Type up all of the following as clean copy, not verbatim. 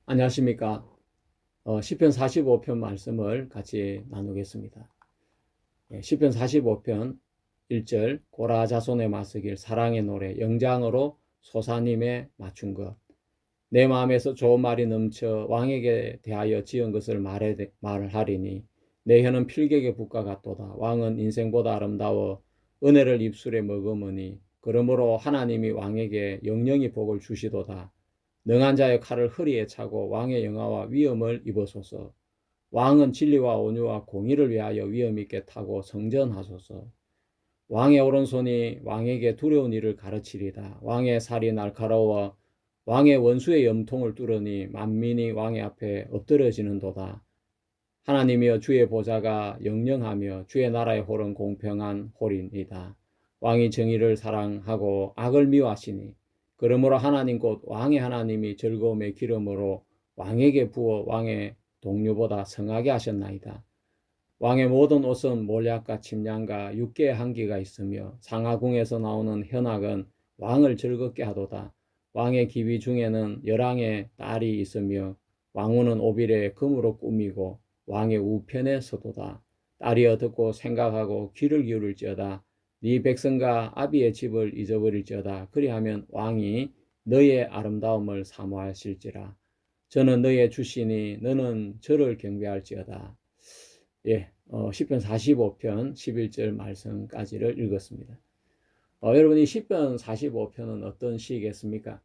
안녕하십니까. 시편 45편 말씀을 같이 나누겠습니다. 시편 45편 1절 고라 자손의 맞서길 사랑의 노래 영장으로 소사님에 맞춘 것. 내 마음에서 좋은 말이 넘쳐 왕에게 대하여 지은 것을 말하리니 내 혀는 필객의 붓과 같도다. 왕은 인생보다 아름다워 은혜를 입술에 머금으니 그러므로 하나님이 왕에게 영영이 복을 주시도다. 능한 자의 칼을 허리에 차고 왕의 영화와 위엄을 입으소서. 왕은 진리와 온유와 공의를 위하여 위엄 있게 타고 성전하소서. 왕의 오른손이 왕에게 두려운 일을 가르치리다. 왕의 살이 날카로워 왕의 원수의 염통을 뚫으니 만민이 왕의 앞에 엎드려지는도다. 하나님이여 주의 보좌가 영영하며 주의 나라의 홀은 공평한 홀이니이다. 왕이 정의를 사랑하고 악을 미워하시니 그러므로 하나님 곧 왕의 하나님이 즐거움의 기름으로 왕에게 부어 왕의 동료보다 성하게 하셨나이다. 왕의 모든 옷은 몰약과 침량과 육계의 한기가 있으며 상하궁에서 나오는 현악은 왕을 즐겁게 하도다. 왕의 기위 중에는 열왕의 딸이 있으며 왕후는 오빌에 금으로 꾸미고 왕의 우편에 서도다. 딸이여 듣고 생각하고 귀를 기울일지어다. 네 백성과 아비의 집을 잊어버릴지어다. 그리하면 왕이 너의 아름다움을 사모하실지라. 저는 너의 주시니 너는 저를 경배할지어다. 시편 45편 11절 말씀까지를 읽었습니다. 여러분 이 시편 45편은 어떤 시겠습니까?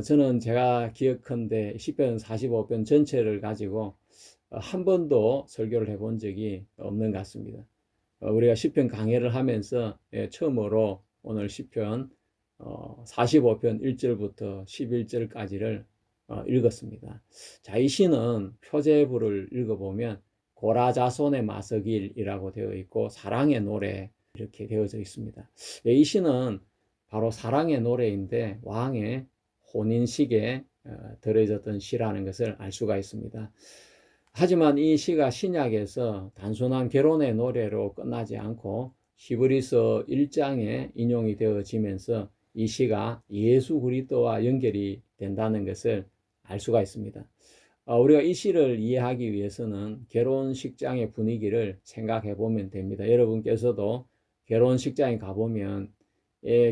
저는 제가 기억컨대 시편 45편 전체를 가지고 한 번도 설교를 해본 적이 없는 것 같습니다. 우리가 시편 강해를 하면서 처음으로 오늘 시편 45편 1절부터 11절까지를 읽었습니다. 자, 이 시는 표제부를 읽어보면 고라자손의 마서길이라고 되어 있고 사랑의 노래 이렇게 되어져 있습니다. 이 시는 바로 사랑의 노래인데 왕의 혼인식에 들어졌던 시라는 것을 알 수가 있습니다. 하지만 이 시가 신약에서 단순한 결혼의 노래로 끝나지 않고 히브리서 1장에 인용이 되어지면서 이 시가 예수 그리스도와 연결이 된다는 것을 알 수가 있습니다. 우리가 이 시를 이해하기 위해서는 결혼식장의 분위기를 생각해 보면 됩니다. 여러분께서도 결혼식장에 가보면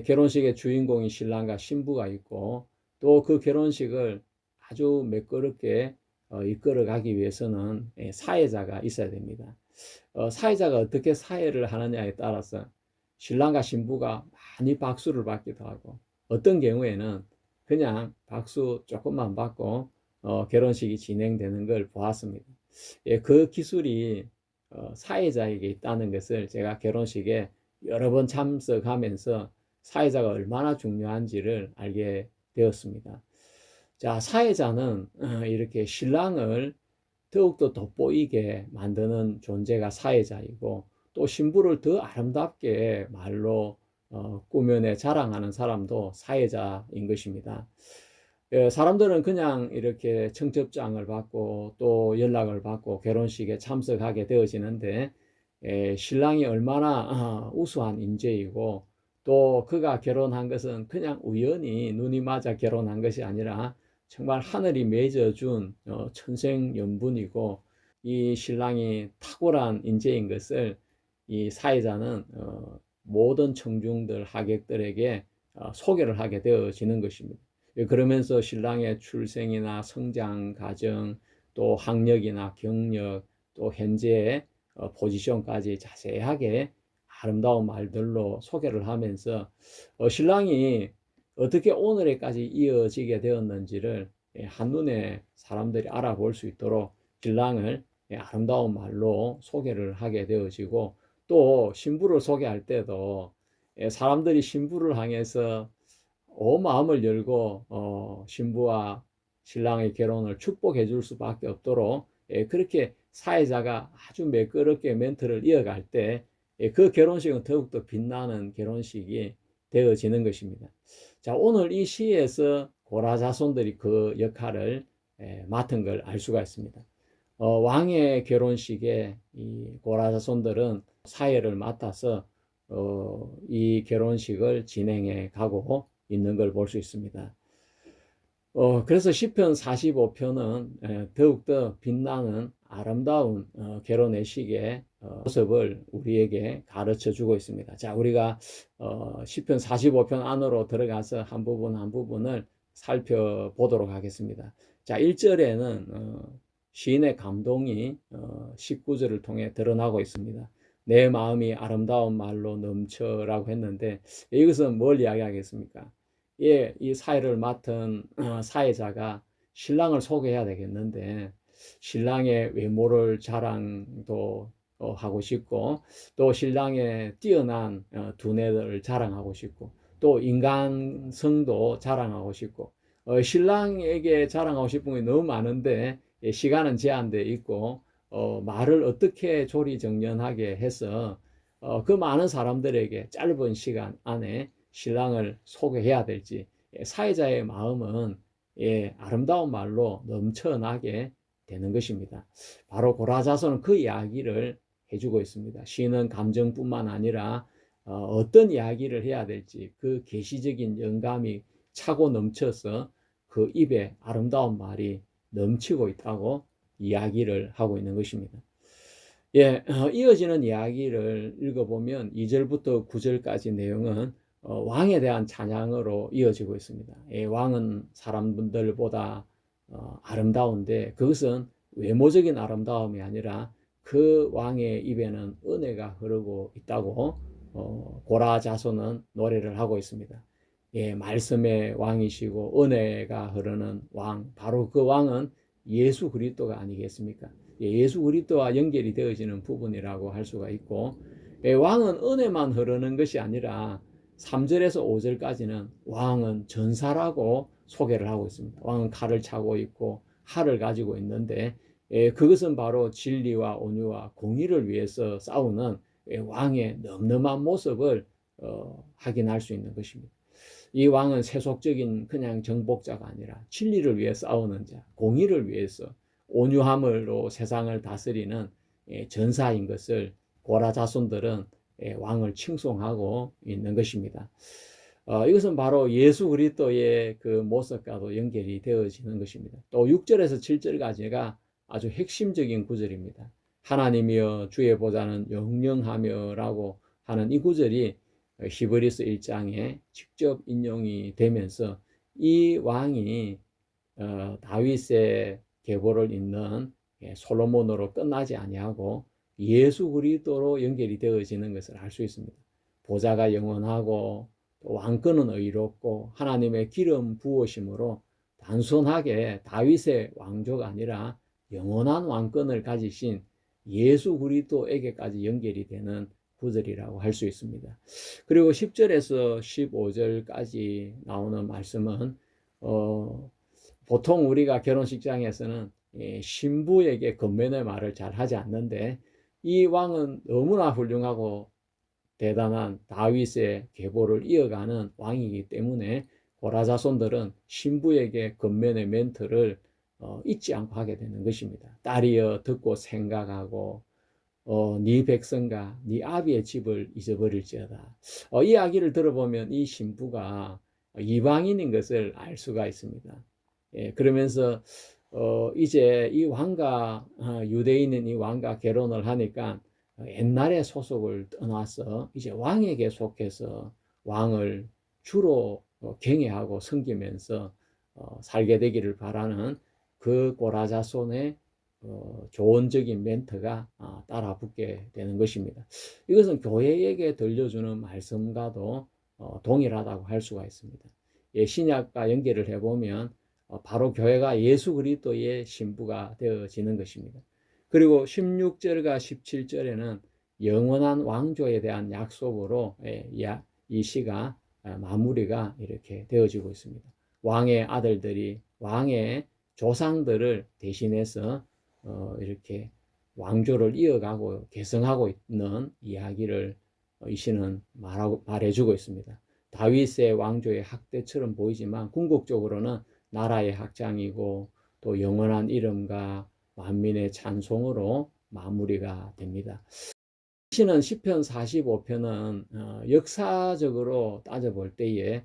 결혼식의 주인공이 신랑과 신부가 있고 또 그 결혼식을 아주 매끄럽게 이끌어 가기 위해서는 사회자가 있어야 됩니다. 사회자가 어떻게 사회를 하느냐에 따라서 신랑과 신부가 많이 박수를 받기도 하고 어떤 경우에는 그냥 박수 조금만 받고 결혼식이 진행되는 걸 보았습니다. 그 기술이 사회자에게 있다는 것을 제가 결혼식에 여러 번 참석하면서 사회자가 얼마나 중요한지를 알게 되었습니다. 자, 사회자는 이렇게 신랑을 더욱더 돋보이게 만드는 존재가 사회자이고 또 신부를 더 아름답게 말로 꾸며내 자랑하는 사람도 사회자인 것입니다. 사람들은 그냥 이렇게 청첩장을 받고 또 연락을 받고 결혼식에 참석하게 되어지는데 신랑이 얼마나 우수한 인재이고 또 그가 결혼한 것은 그냥 우연히 눈이 맞아 결혼한 것이 아니라 정말 하늘이 맺어준 천생연분이고 이 신랑이 탁월한 인재인 것을 이 사회자는 모든 청중들 하객들에게 소개를 하게 되어지는 것입니다. 그러면서 신랑의 출생이나 성장 과정 또 학력이나 경력 또 현재의 포지션까지 자세하게 아름다운 말들로 소개를 하면서 신랑이 어떻게 오늘에까지 이어지게 되었는지를 한눈에 사람들이 알아볼 수 있도록 신랑을 아름다운 말로 소개를 하게 되어지고 또 신부를 소개할 때도 사람들이 신부를 향해서 온 마음을 열고 신부와 신랑의 결혼을 축복해 줄 수밖에 없도록 그렇게 사회자가 아주 매끄럽게 멘트를 이어갈 때 그 결혼식은 더욱더 빛나는 결혼식이 되어지는 것입니다. 자, 오늘 이 시에서 고라 자손들이 그 역할을 맡은 걸 알 수가 있습니다. 왕의 결혼식에 이 고라 자손들은 사회를 맡아서 이 결혼식을 진행해 가고 있는 걸 볼 수 있습니다. 그래서 시편 45편은 더욱더 빛나는 아름다운 결혼의식의 모습을 우리에게 가르쳐 주고 있습니다. 자, 우리가 시편 45편 안으로 들어가서 한 부분 한 부분을 살펴보도록 하겠습니다. 자, 1절에는 시인의 감동이 19절을 통해 드러나고 있습니다. 내 마음이 아름다운 말로 넘쳐라고 했는데, 이것은 뭘 이야기하겠습니까? 예, 이 사회를 맡은 사회자가 신랑을 소개해야 되겠는데, 신랑의 외모를 자랑도 하고 싶고, 또 신랑의 뛰어난 두뇌를 자랑하고 싶고, 또 인간성도 자랑하고 싶고, 신랑에게 자랑하고 싶은 게 너무 많은데 시간은 제한되어 있고, 말을 어떻게 조리정연하게 해서 그 많은 사람들에게 짧은 시간 안에 신랑을 소개해야 될지, 사회자의 마음은 아름다운 말로 넘쳐나게 되는 것입니다. 바로 고라자손은 그 이야기를 해주고 있습니다. 시는 감정뿐만 아니라 어떤 이야기를 해야 될지 그 계시적인 영감이 차고 넘쳐서 그 입에 아름다운 말이 넘치고 있다고 이야기를 하고 있는 것입니다. 예, 이어지는 이야기를 읽어보면 2절부터 9절까지 내용은 왕에 대한 찬양으로 이어지고 있습니다. 예, 왕은 사람들보다 아름다운데 그것은 외모적인 아름다움이 아니라 그 왕의 입에는 은혜가 흐르고 있다고 고라 자손은 노래를 하고 있습니다. 예, 말씀의 왕이시고 은혜가 흐르는 왕, 바로 그 왕은 예수 그리스도가 아니겠습니까? 예수 그리스도와 연결이 되어지는 부분이라고 할 수가 있고, 왕은 은혜만 흐르는 것이 아니라 3절에서 5절까지는 왕은 전사라고 소개를 하고 있습니다. 왕은 칼을 차고 있고 활을 가지고 있는데, 그것은 바로 진리와 온유와 공의를 위해서 싸우는 왕의 넘넘한 모습을 확인할 수 있는 것입니다. 이 왕은 세속적인 그냥 정복자가 아니라 진리를 위해 싸우는 자, 공의를 위해서 온유함으로 세상을 다스리는 전사인 것을 고라 자손들은 왕을 칭송하고 있는 것입니다. 이것은 바로 예수 그리스도의 그 모습과도 연결이 되어지는 것입니다. 또 6절에서 7절까지가 아주 핵심적인 구절입니다. 하나님이여 주의 보좌는 영영하며라고 하는 이 구절이 히브리서 1장에 직접 인용이 되면서 이 왕이 다윗의 계보를 잇는 솔로몬으로 끝나지 아니하고 예수 그리스도로 연결이 되어지는 것을 알 수 있습니다. 보좌가 영원하고 왕권은 의롭고 하나님의 기름 부으심으로 단순하게 다윗의 왕조가 아니라 영원한 왕권을 가지신 예수 그리스도에게까지 연결이 되는 구절이라고 할 수 있습니다. 그리고 10절에서 15절까지 나오는 말씀은 보통 우리가 결혼식장에서는 신부에게 건면의 말을 잘 하지 않는데, 이 왕은 너무나 훌륭하고 대단한 다윗의 계보를 이어가는 왕이기 때문에 고라 자손들은 신부에게 건면의 멘트를 잊지 않고 하게 되는 것입니다. 딸이여 듣고 생각하고 네 백성과 네 아비의 집을 잊어버릴지어다. 이 이야기를 들어보면 이 신부가 이방인인 것을 알 수가 있습니다. 예, 그러면서 이제 이 왕과 유대인인 이 왕과 결혼을 하니까 옛날의 소속을 떠나서 이제 왕에게 속해서 왕을 주로 경외하고 섬기면서 살게 되기를 바라는 그 고라 자손의 조언적인 멘트가 따라붙게 되는 것입니다. 이것은 교회에게 들려주는 말씀과도 동일하다고 할 수가 있습니다. 신약과 연결을 해보면 바로 교회가 예수 그리스도의 신부가 되어지는 것입니다. 그리고 16절과 17절에는 영원한 왕조에 대한 약속으로 이 시가 마무리가 이렇게 되어지고 있습니다. 왕의 아들들이 왕의 조상들을 대신해서 이렇게 왕조를 이어가고 계승하고 있는 이야기를 이 시는 말해주고 있습니다. 다윗의 왕조의 학대처럼 보이지만 궁극적으로는 나라의 확장이고 또 영원한 이름과 만민의 찬송으로 마무리가 됩니다. 시는 시편 45편은 역사적으로 따져볼 때에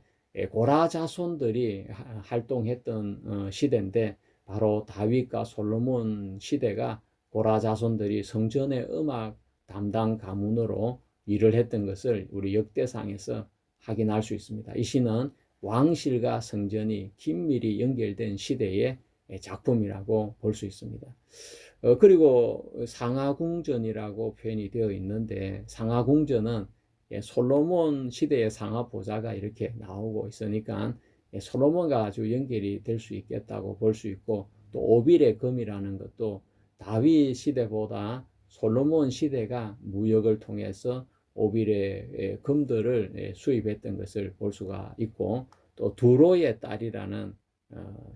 고라 자손들이 활동했던 시대인데, 바로 다윗과 솔로몬 시대가 고라 자손들이 성전의 음악 담당 가문으로 일을 했던 것을 우리 역대상에서 확인할 수 있습니다. 이 시는 왕실과 성전이 긴밀히 연결된 시대의 작품이라고 볼 수 있습니다. 그리고 상하궁전이라고 표현이 되어 있는데, 상하궁전은 솔로몬 시대의 상하 보좌가 이렇게 나오고 있으니까 솔로몬과 아주 연결이 될 수 있겠다고 볼 수 있고, 또 오빌의 금이라는 것도 다윗 시대보다 솔로몬 시대가 무역을 통해서 오빌의 금들을 수입했던 것을 볼 수가 있고, 또 두로의 딸이라는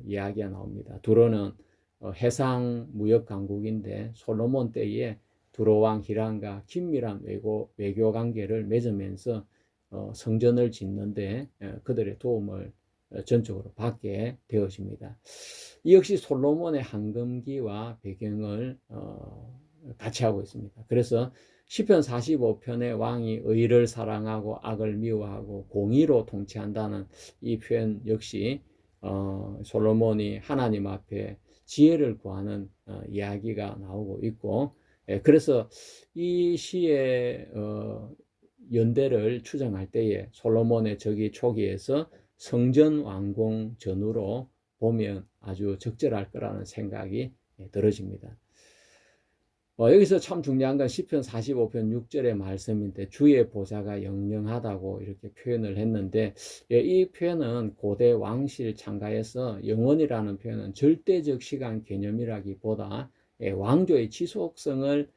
이야기가 나옵니다. 두로는 해상 무역 강국인데, 솔로몬 때에 두로왕 히람과 긴밀한 외교 관계를 맺으면서 성전을 짓는데 그들의 도움을 전적으로 받게 되어집니다. 이 역시 솔로몬의 황금기와 배경을 같이 하고 있습니다. 그래서 시편 45편의 왕이 의를 사랑하고 악을 미워하고 공의로 통치한다는 이 표현 역시 솔로몬이 하나님 앞에 지혜를 구하는 이야기가 나오고 있고, 그래서 이 시의 연대를 추정할 때에 솔로몬의 저기 초기에서 성전 완공 전후로 보면 아주 적절할 거라는 생각이 들어집니다. 여기서 참 중요한 건 시편 45편 6절의 말씀인데, 주의 보좌가 영영하다고 이렇게 표현을 했는데, 이 표현은 고대 왕실 창가에서 영원이라는 표현은 절대적 시간 개념이라기보다 왕조의 지속성을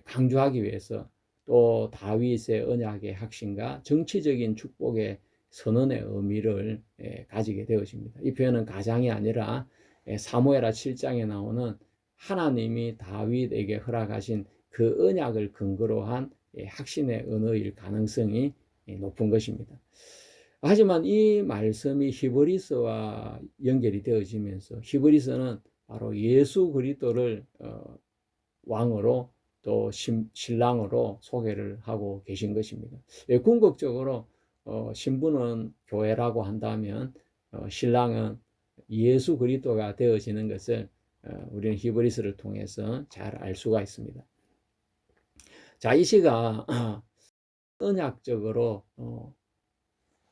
강조하기 위해서, 또 다윗의 언약의 확신과 정치적인 축복의 선언의 의미를 가지게 되어집니다. 이 표현은 가장이 아니라 사무엘하 7장에 나오는 하나님이 다윗에게 허락하신 그 언약을 근거로 한 확신의 언어일 가능성이 높은 것입니다. 하지만 이 말씀이 히브리서와 연결이 되어지면서, 히브리서는 바로 예수 그리스도를 왕으로 또 신랑으로 소개를 하고 계신 것입니다. 궁극적으로 신부는 교회라고 한다면 신랑은 예수 그리스도가 되어지는 것을 우리는 히브리서를 통해서 잘 알 수가 있습니다. 자, 이 시가 언약적으로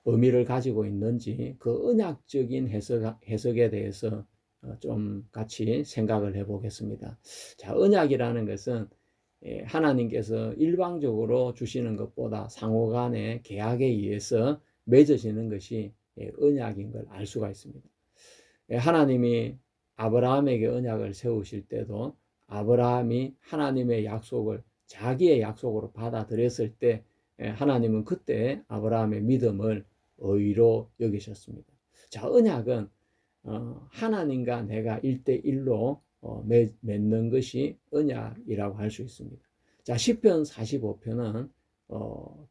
의미를 가지고 있는지, 그 언약적인 해석에 대해서 좀 같이 생각을 해보겠습니다. 자, 언약이라는 것은 하나님께서 일방적으로 주시는 것보다 상호간의 계약에 의해서 맺어지는 것이 언약인 걸 알 수가 있습니다. 하나님이 아브라함에게 언약을 세우실 때도 아브라함이 하나님의 약속을 자기의 약속으로 받아들였을 때 하나님은 그때 아브라함의 믿음을 의로 여기셨습니다. 자, 언약은 하나님과 내가 1대1로 맺는 것이 언약이라고 할 수 있습니다. 자, 시편 45편은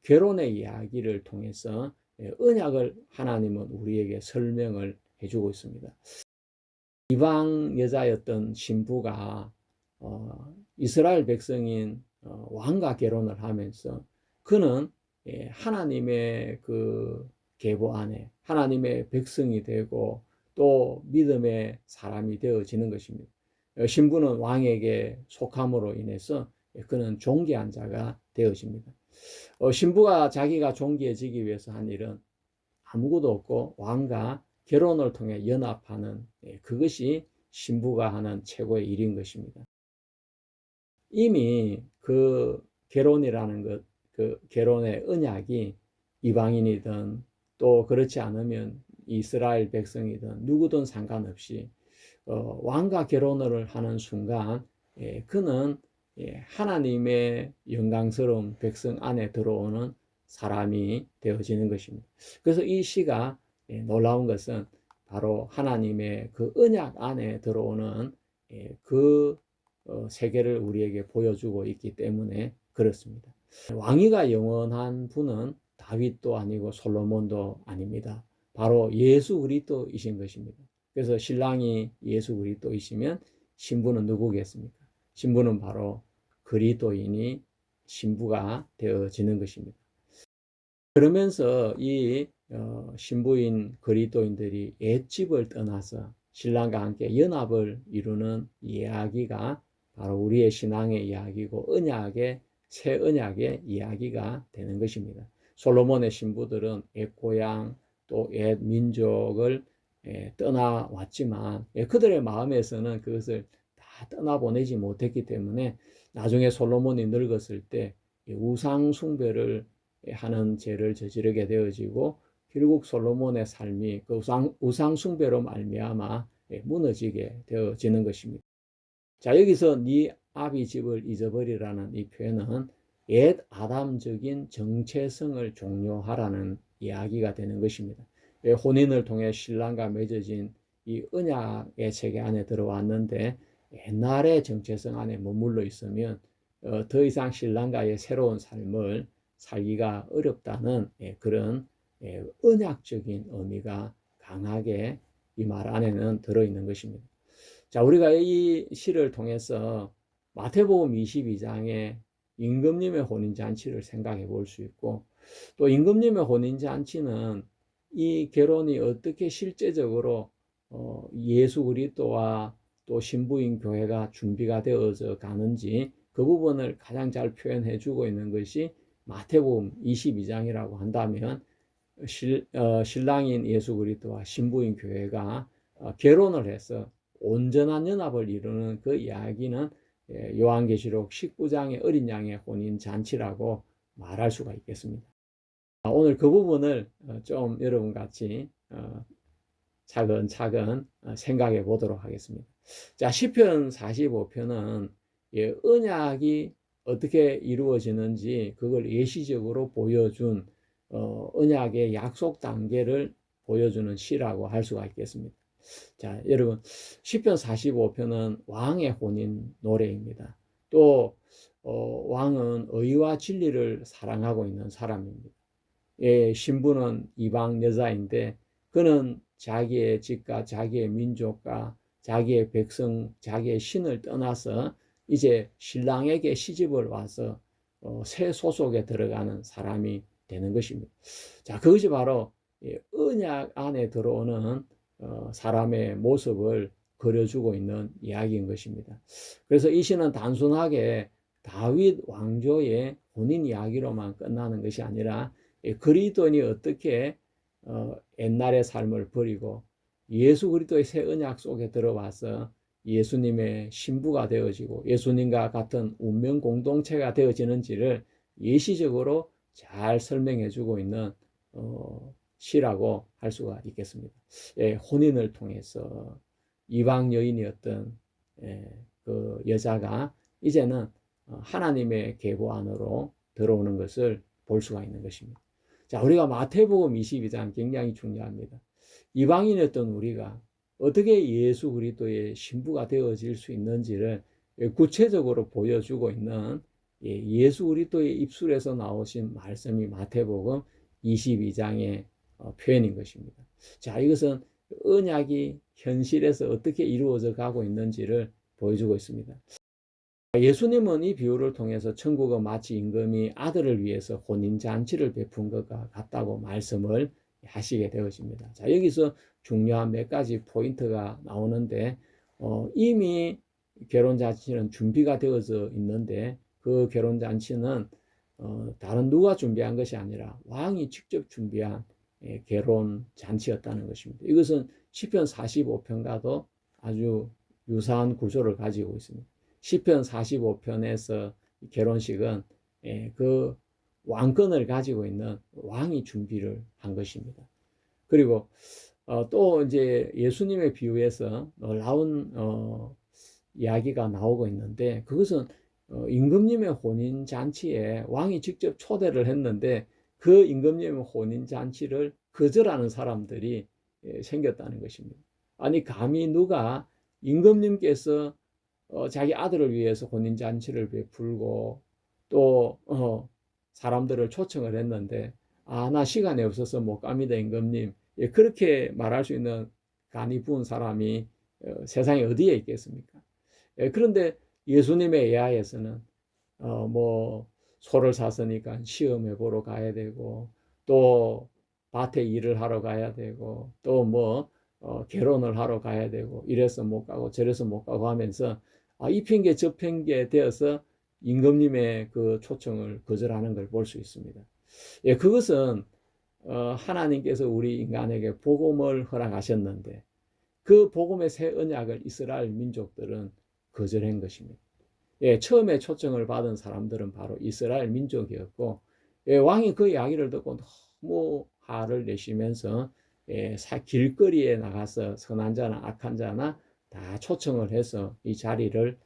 결혼의 이야기를 통해서 언약을 하나님은 우리에게 설명을 해주고 있습니다. 이방 여자였던 신부가 이스라엘 백성인 왕과 결혼을 하면서 그는 하나님의 그 계보 안에 하나님의 백성이 되고 또 믿음의 사람이 되어지는 것입니다. 신부는 왕에게 속함으로 인해서 그는 존귀한 자가 되어집니다. 신부가 자기가 존귀해지기 위해서 한 일은 아무것도 없고 왕과 결혼을 통해 연합하는, 그것이 신부가 하는 최고의 일인 것입니다. 이미 그 결혼이라는 것, 그 결혼의 언약이 이방인이든 또 그렇지 않으면 이스라엘 백성이든 누구든 상관없이 왕과 결혼을 하는 순간 그는 하나님의 영광스러운 백성 안에 들어오는 사람이 되어지는 것입니다. 그래서 이 시가 놀라운 것은 바로 하나님의 그 언약 안에 들어오는 그 세계를 우리에게 보여주고 있기 때문에 그렇습니다. 왕위가 영원한 분은 다윗도 아니고 솔로몬도 아닙니다. 바로 예수 그리스도이신 것입니다. 그래서 신랑이 예수 그리스도이시면 신부는 누구겠습니까? 신부는 바로 그리스도인이 신부가 되어지는 것입니다. 그러면서 이 신부인 그리스도인들이 옛집을 떠나서 신랑과 함께 연합을 이루는 이야기가 바로 우리의 신앙의 이야기고 새 언약의 이야기가 되는 것입니다. 솔로몬의 신부들은 옛 고향 또 옛 민족을 떠나왔지만 그들의 마음에서는 그것을 다 떠나보내지 못했기 때문에 나중에 솔로몬이 늙었을 때 우상 숭배를 하는 죄를 저지르게 되어지고 결국 솔로몬의 삶이 그 우상 숭배로 말미암아 무너지게 되어지는 것입니다. 자, 여기서 네 아비 집을 잊어버리라는 이 표현은 옛 아담적인 정체성을 종료하라는 이야기가 되는 것입니다. 혼인을 통해 신랑과 맺어진 이 언약의 체계 안에 들어왔는데 옛날의 정체성 안에 머물러 있으면 더 이상 신랑과의 새로운 삶을 살기가 어렵다는 그런 언약적인 의미가 강하게 이 말 안에는 들어있는 것입니다. 자, 우리가 이 시를 통해서 마태복음 22장의 임금님의 혼인잔치를 생각해 볼 수 있고, 또 임금님의 혼인잔치는 이 결혼이 어떻게 실제적으로 예수 그리스도와 또 신부인 교회가 준비가 되어져 가는지 그 부분을 가장 잘 표현해 주고 있는 것이 마태복음 22장이라고 한다면 신랑인 예수 그리스도와 신부인 교회가 결혼을 해서 온전한 연합을 이루는 그 이야기는 요한계시록 19장의 어린 양의 혼인 잔치라고 말할 수가 있겠습니다. 오늘 그 부분을 좀 여러분 같이 차근차근 생각해 보도록 하겠습니다. 자, 시편 45편은 언약이 어떻게 이루어지는지 그걸 예시적으로 보여준 언약의 약속 단계를 보여주는 시라고 할 수가 있겠습니다. 자, 여러분, 시편 45편은 왕의 혼인 노래입니다. 또 왕은 의와 진리를 사랑하고 있는 사람입니다. 신부는 이방 여자인데 그는 자기의 집과 자기의 민족과 자기의 백성, 자기의 신을 떠나서 이제 신랑에게 시집을 와서 새 소속에 들어가는 사람이 되는 것입니다. 자, 그것이 바로 언약 안에 들어오는 사람의 모습을 그려주고 있는 이야기인 것입니다. 그래서 이 시는 단순하게 다윗 왕조의 혼인 이야기로만 끝나는 것이 아니라 그리스도인이 어떻게 옛날의 삶을 버리고 예수 그리스도의 새 언약 속에 들어와서 예수님의 신부가 되어지고 예수님과 같은 운명 공동체가 되어지는지를 예시적으로 잘 설명해 주고 있는 시라고 할 수가 있겠습니다. 혼인을 통해서 이방 여인이었던 그 여자가 이제는 하나님의 계보 안으로 들어오는 것을 볼 수가 있는 것입니다. 자, 우리가 마태복음 22장 굉장히 중요합니다. 이방인이었던 우리가 어떻게 예수 그리스도의 신부가 되어질 수 있는지를 구체적으로 보여주고 있는 예수 그리스도의 입술에서 나오신 말씀이 마태복음 22장의 표현인 것입니다. 자, 이것은 언약이 현실에서 어떻게 이루어져 가고 있는지를 보여주고 있습니다. 예수님은 이 비유를 통해서 천국은 마치 임금이 아들을 위해서 혼인잔치를 베푼 것과 같다고 말씀을 하시게 되어집니다. 자, 여기서 중요한 몇 가지 포인트가 나오는데 이미 결혼잔치는 준비가 되어져 있는데 그 결혼잔치는 다른 누가 준비한 것이 아니라 왕이 직접 준비한 결혼잔치였다는 것입니다. 이것은 시편 45편과도 아주 유사한 구조를 가지고 있습니다. 시편 45편에서 결혼식은 그 왕권을 가지고 있는 왕이 준비를 한 것입니다. 그리고 또 이제 예수님의 비유에서 놀라운 이야기가 나오고 있는데 그것은 임금님의 혼인 잔치에 왕이 직접 초대를 했는데 그 임금님의 혼인 잔치를 거절하는 사람들이 생겼다는 것입니다. 아니 감히 누가 임금님께서 자기 아들을 위해서 혼인잔치를 베풀고 또 사람들을 초청을 했는데 나 시간이 없어서 못 갑니다 임금님 그렇게 말할 수 있는 간이 부은 사람이 세상에 어디에 있겠습니까? 그런데 예수님의 예하에서는 뭐 소를 샀으니까 시험해 보러 가야 되고 또 밭에 일을 하러 가야 되고 또 뭐 결혼을 하러 가야 되고 이래서 못 가고 저래서 못 가고 하면서 이 핑계 저 핑계 되어서 임금님의 그 초청을 거절하는 걸 볼 수 있습니다. 예, 그것은 하나님께서 우리 인간에게 복음을 허락하셨는데 그 복음의 새 언약을 이스라엘 민족들은 거절한 것입니다. 예, 처음에 초청을 받은 사람들은 바로 이스라엘 민족이었고, 예, 왕이 그 이야기를 듣고 너무 화를 내시면서 예, 길거리에 나가서 선한 자나 악한 자나 다 초청을 해서 이 자리를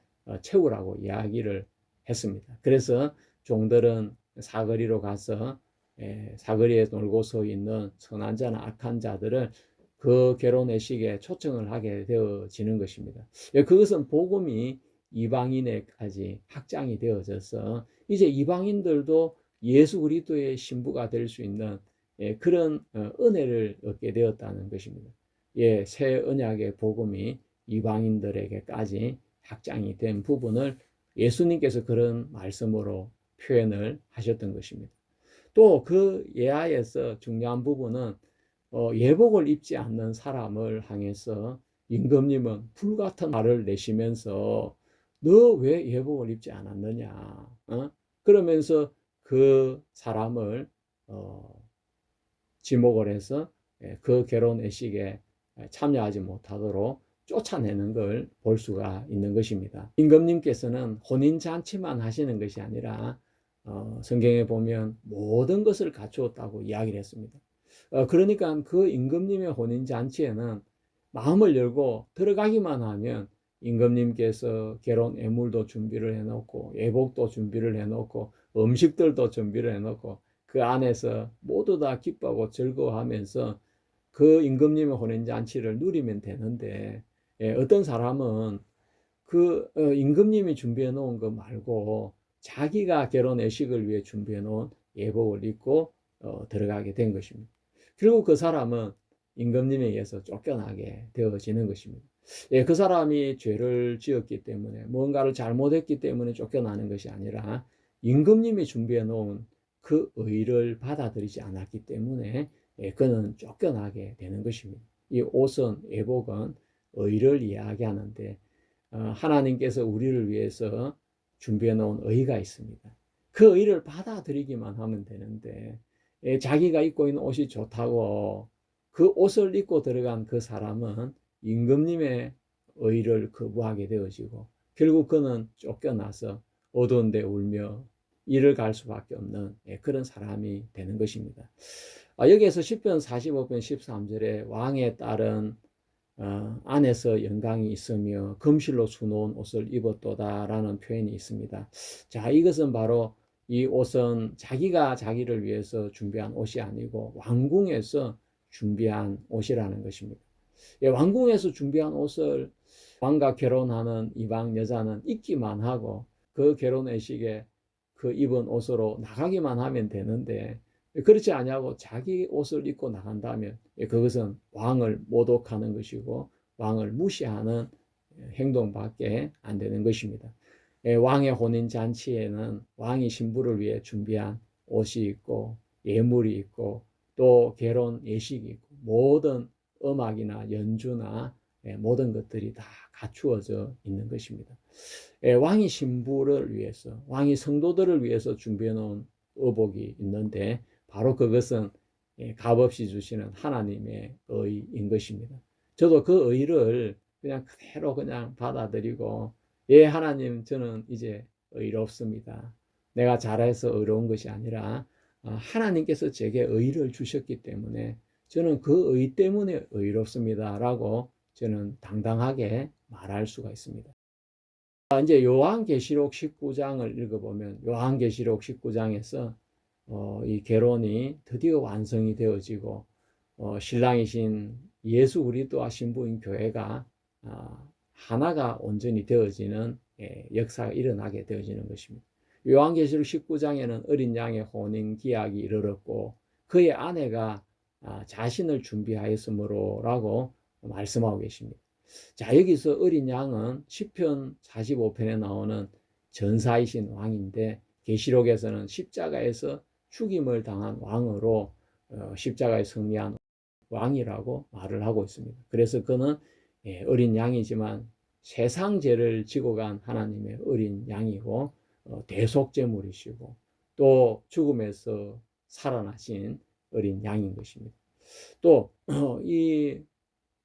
채우라고 이야기를 했습니다. 그래서 종들은 사거리로 가서 예, 사거리에 놀고 서 있는 선한 자나 악한 자들을 그 결혼의식에 초청을 하게 되어지는 것입니다. 예, 그것은 복음이 이방인에까지 확장이 되어져서 이제 이방인들도 예수 그리스도의 신부가 될 수 있는 예, 그런 은혜를 얻게 되었다는 것입니다. 예, 새 언약의 복음이 이방인들에게까지 확장이 된 부분을 예수님께서 그런 말씀으로 표현을 하셨던 것입니다. 또 그 예하에서 중요한 부분은 예복을 입지 않는 사람을 향해서 임금님은 불같은 말을 내시면서 너 왜 예복을 입지 않았느냐 그러면서 그 사람을 지목을 해서 그 결혼 의식에 참여하지 못하도록 쫓아내는 걸 볼 수가 있는 것입니다. 임금님께서는 혼인잔치만 하시는 것이 아니라 성경에 보면 모든 것을 갖추었다고 이야기를 했습니다. 그러니까 그 임금님의 혼인잔치에는 마음을 열고 들어가기만 하면 임금님께서 결혼 예물도 준비를 해놓고 예복도 준비를 해놓고 음식들도 준비를 해놓고 그 안에서 모두 다 기뻐하고 즐거워하면서 그 임금님의 혼인잔치를 누리면 되는데 어떤 사람은 그 임금님이 준비해 놓은 거 말고 자기가 결혼 예식을 위해 준비해 놓은 예복을 입고 들어가게 된 것입니다. 결국 그 사람은 임금님에 의해서 쫓겨나게 되어지는 것입니다. 예, 그 사람이 죄를 지었기 때문에 뭔가를 잘못했기 때문에 쫓겨나는 것이 아니라 임금님이 준비해 놓은 그 의를 받아들이지 않았기 때문에 예, 그는 쫓겨나게 되는 것입니다. 이 옷은 예복은 의를 이야기하는데 하나님께서 우리를 위해서 준비해 놓은 의가 있습니다. 그 의를 받아들이기만 하면 되는데 자기가 입고 있는 옷이 좋다고 그 옷을 입고 들어간 그 사람은 임금님의 의를 거부하게 되어지고 결국 그는 쫓겨나서 어두운 데 울며 일을 갈 수밖에 없는 그런 사람이 되는 것입니다. 여기에서 시편 45편 13절에 왕의 딸은 안에서 영광이 있으며 금실로 수놓은 옷을 입었도다라는 표현이 있습니다. 자, 이것은 바로 이 옷은 자기가 자기를 위해서 준비한 옷이 아니고 왕궁에서 준비한 옷이라는 것입니다. 예, 왕궁에서 준비한 옷을 왕과 결혼하는 이방 여자는 입기만 하고 그 결혼의식에 그 입은 옷으로 나가기만 하면 되는데 그렇지 아니하고 자기 옷을 입고 나간다면 그것은 왕을 모독하는 것이고 왕을 무시하는 행동밖에 안 되는 것입니다. 왕의 혼인잔치에는 왕이 신부를 위해 준비한 옷이 있고 예물이 있고 또 결혼 예식이 있고 모든 음악이나 연주나 모든 것들이 다 갖추어져 있는 것입니다. 왕이 신부를 위해서 왕이 성도들을 위해서 준비해 놓은 의복이 있는데 바로 그것은 값없이 주시는 하나님의 의인 것입니다. 저도 그 의를 그냥 그대로 그냥 받아들이고 예 하나님 저는 이제 의롭습니다. 내가 잘해서 의로운 것이 아니라 하나님께서 제게 의를 주셨기 때문에 저는 그 의 때문에 의롭습니다 라고 저는 당당하게 말할 수가 있습니다. 이제 요한계시록 19장을 읽어보면 요한계시록 19장에서 이 결혼이 드디어 완성이 되어지고 신랑이신 예수 그리스도와 신부인 교회가 하나가 온전히 되어지는 역사가 일어나게 되어지는 것입니다. 요한계시록 19장에는 어린 양의 혼인 기약이 이르렀고 그의 아내가 자신을 준비하였으므로라고 말씀하고 계십니다. 자, 여기서 어린 양은 시편 45편에 나오는 전사이신 왕인데 계시록에서는 십자가에서 죽임을 당한 왕으로 십자가에 승리한 왕이라고 말을 하고 있습니다. 그래서 그는 어린 양이지만 세상 죄를 지고 간 하나님의 어린 양이고 대속제물이시고 또 죽음에서 살아나신 어린 양인 것입니다. 또 이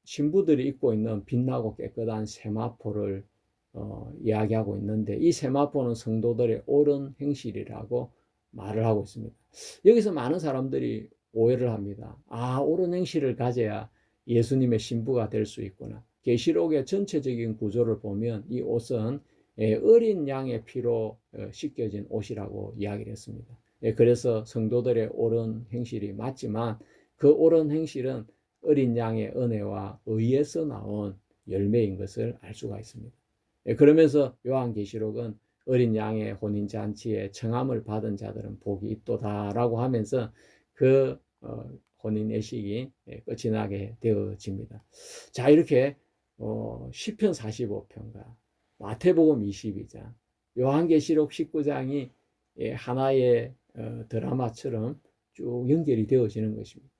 신부들이 입고 있는 빛나고 깨끗한 세마포를 이야기하고 있는데 이 세마포는 성도들의 옳은 행실이라고 말을 하고 있습니다. 여기서 많은 사람들이 오해를 합니다. 아, 옳은 행실을 가져야 예수님의 신부가 될 수 있구나. 계시록의 전체적인 구조를 보면 이 옷은 어린 양의 피로 씻겨진 옷이라고 이야기를 했습니다. 그래서 성도들의 옳은 행실이 맞지만 그 옳은 행실은 어린 양의 은혜와 의에서 나온 열매인 것을 알 수가 있습니다. 그러면서 요한계시록은 어린 양의 혼인잔치에 청함을 받은 자들은 복이 있도다라고 하면서 그 혼인 예식이 끝이 나게 되어집니다. 자, 이렇게 시편 45편과 마태복음 22장, 요한계시록 19장이 하나의 드라마처럼 쭉 연결이 되어지는 것입니다.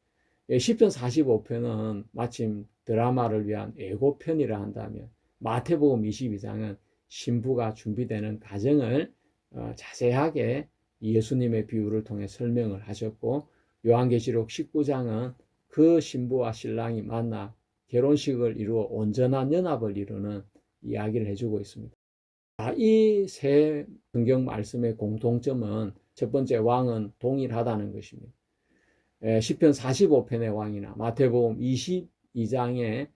시편 45편은 마침 드라마를 위한 예고편이라 한다면 마태복음 22장은 신부가 준비되는 과정을 자세하게 예수님의 비유를 통해 설명을 하셨고 요한계시록 19장은 그 신부와 신랑이 만나 결혼식을 이루어 온전한 연합을 이루는 이야기를 해주고 있습니다. 이 세 성경 말씀의 공통점은 첫 번째 왕은 동일하다는 것입니다. 시편 45편의 왕이나 마태복음 22장의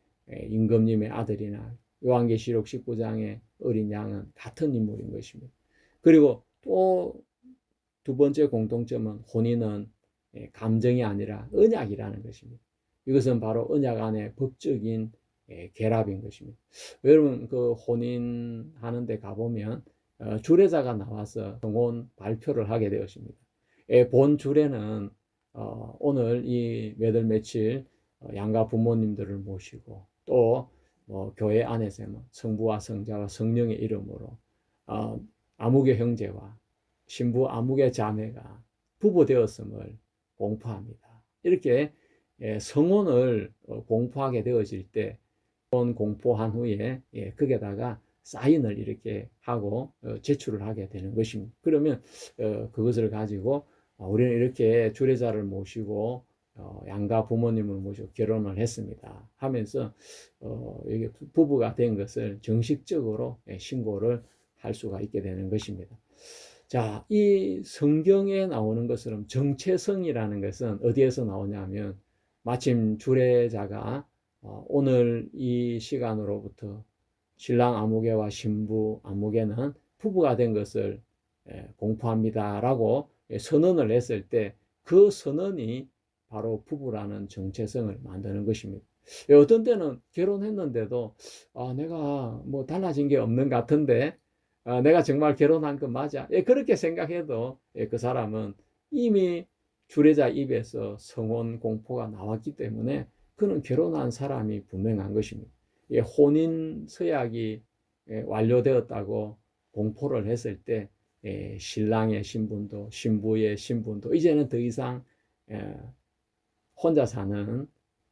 임금님의 아들이나 요한계시록 19장의 어린 양은 같은 인물인 것입니다. 그리고 또 두 번째 공통점은 혼인은 감정이 아니라 언약이라는 것입니다. 이것은 바로 언약 안의 법적인 결합인 것입니다. 여러분 그 혼인하는 데 가보면 주례자가 나와서 성혼 발표를 하게 되었습니다. 본 주례는 오늘 이 몇 월 며칠 양가 부모님들을 모시고 또 교회 안에서 성부와 성자와 성령의 이름으로 아무개 형제와 신부 아무개 자매가 부부 되었음을 공포합니다. 이렇게 성혼을 공포하게 되어질 때 공포한 후에 거기에다가 사인을 이렇게 하고 제출을 하게 되는 것입니다. 그러면 그것을 가지고 우리는 이렇게 주례자를 모시고 양가 부모님을 모시고 결혼을 했습니다 하면서 이게 부부가 된 것을 정식적으로 신고를 할 수가 있게 되는 것입니다. 자, 이 성경에 나오는 것처럼 정체성이라는 것은 어디에서 나오냐면 마침 주례자가 오늘 이 시간으로부터 신랑 아무개와 신부 아무개는 부부가 된 것을 공포합니다라고 선언을 했을 때 그 선언이 바로 부부라는 정체성을 만드는 것입니다. 어떤 때는 결혼했는데도 내가 뭐 달라진 게 없는 것 같은데 내가 정말 결혼한 거 맞아? 그렇게 생각해도 그 사람은 이미 주례자 입에서 성혼 공포가 나왔기 때문에 그는 결혼한 사람이 분명한 것입니다. 혼인 서약이 완료되었다고 공포를 했을 때 신랑의 신분도 신부의 신분도 이제는 더 이상 혼자 사는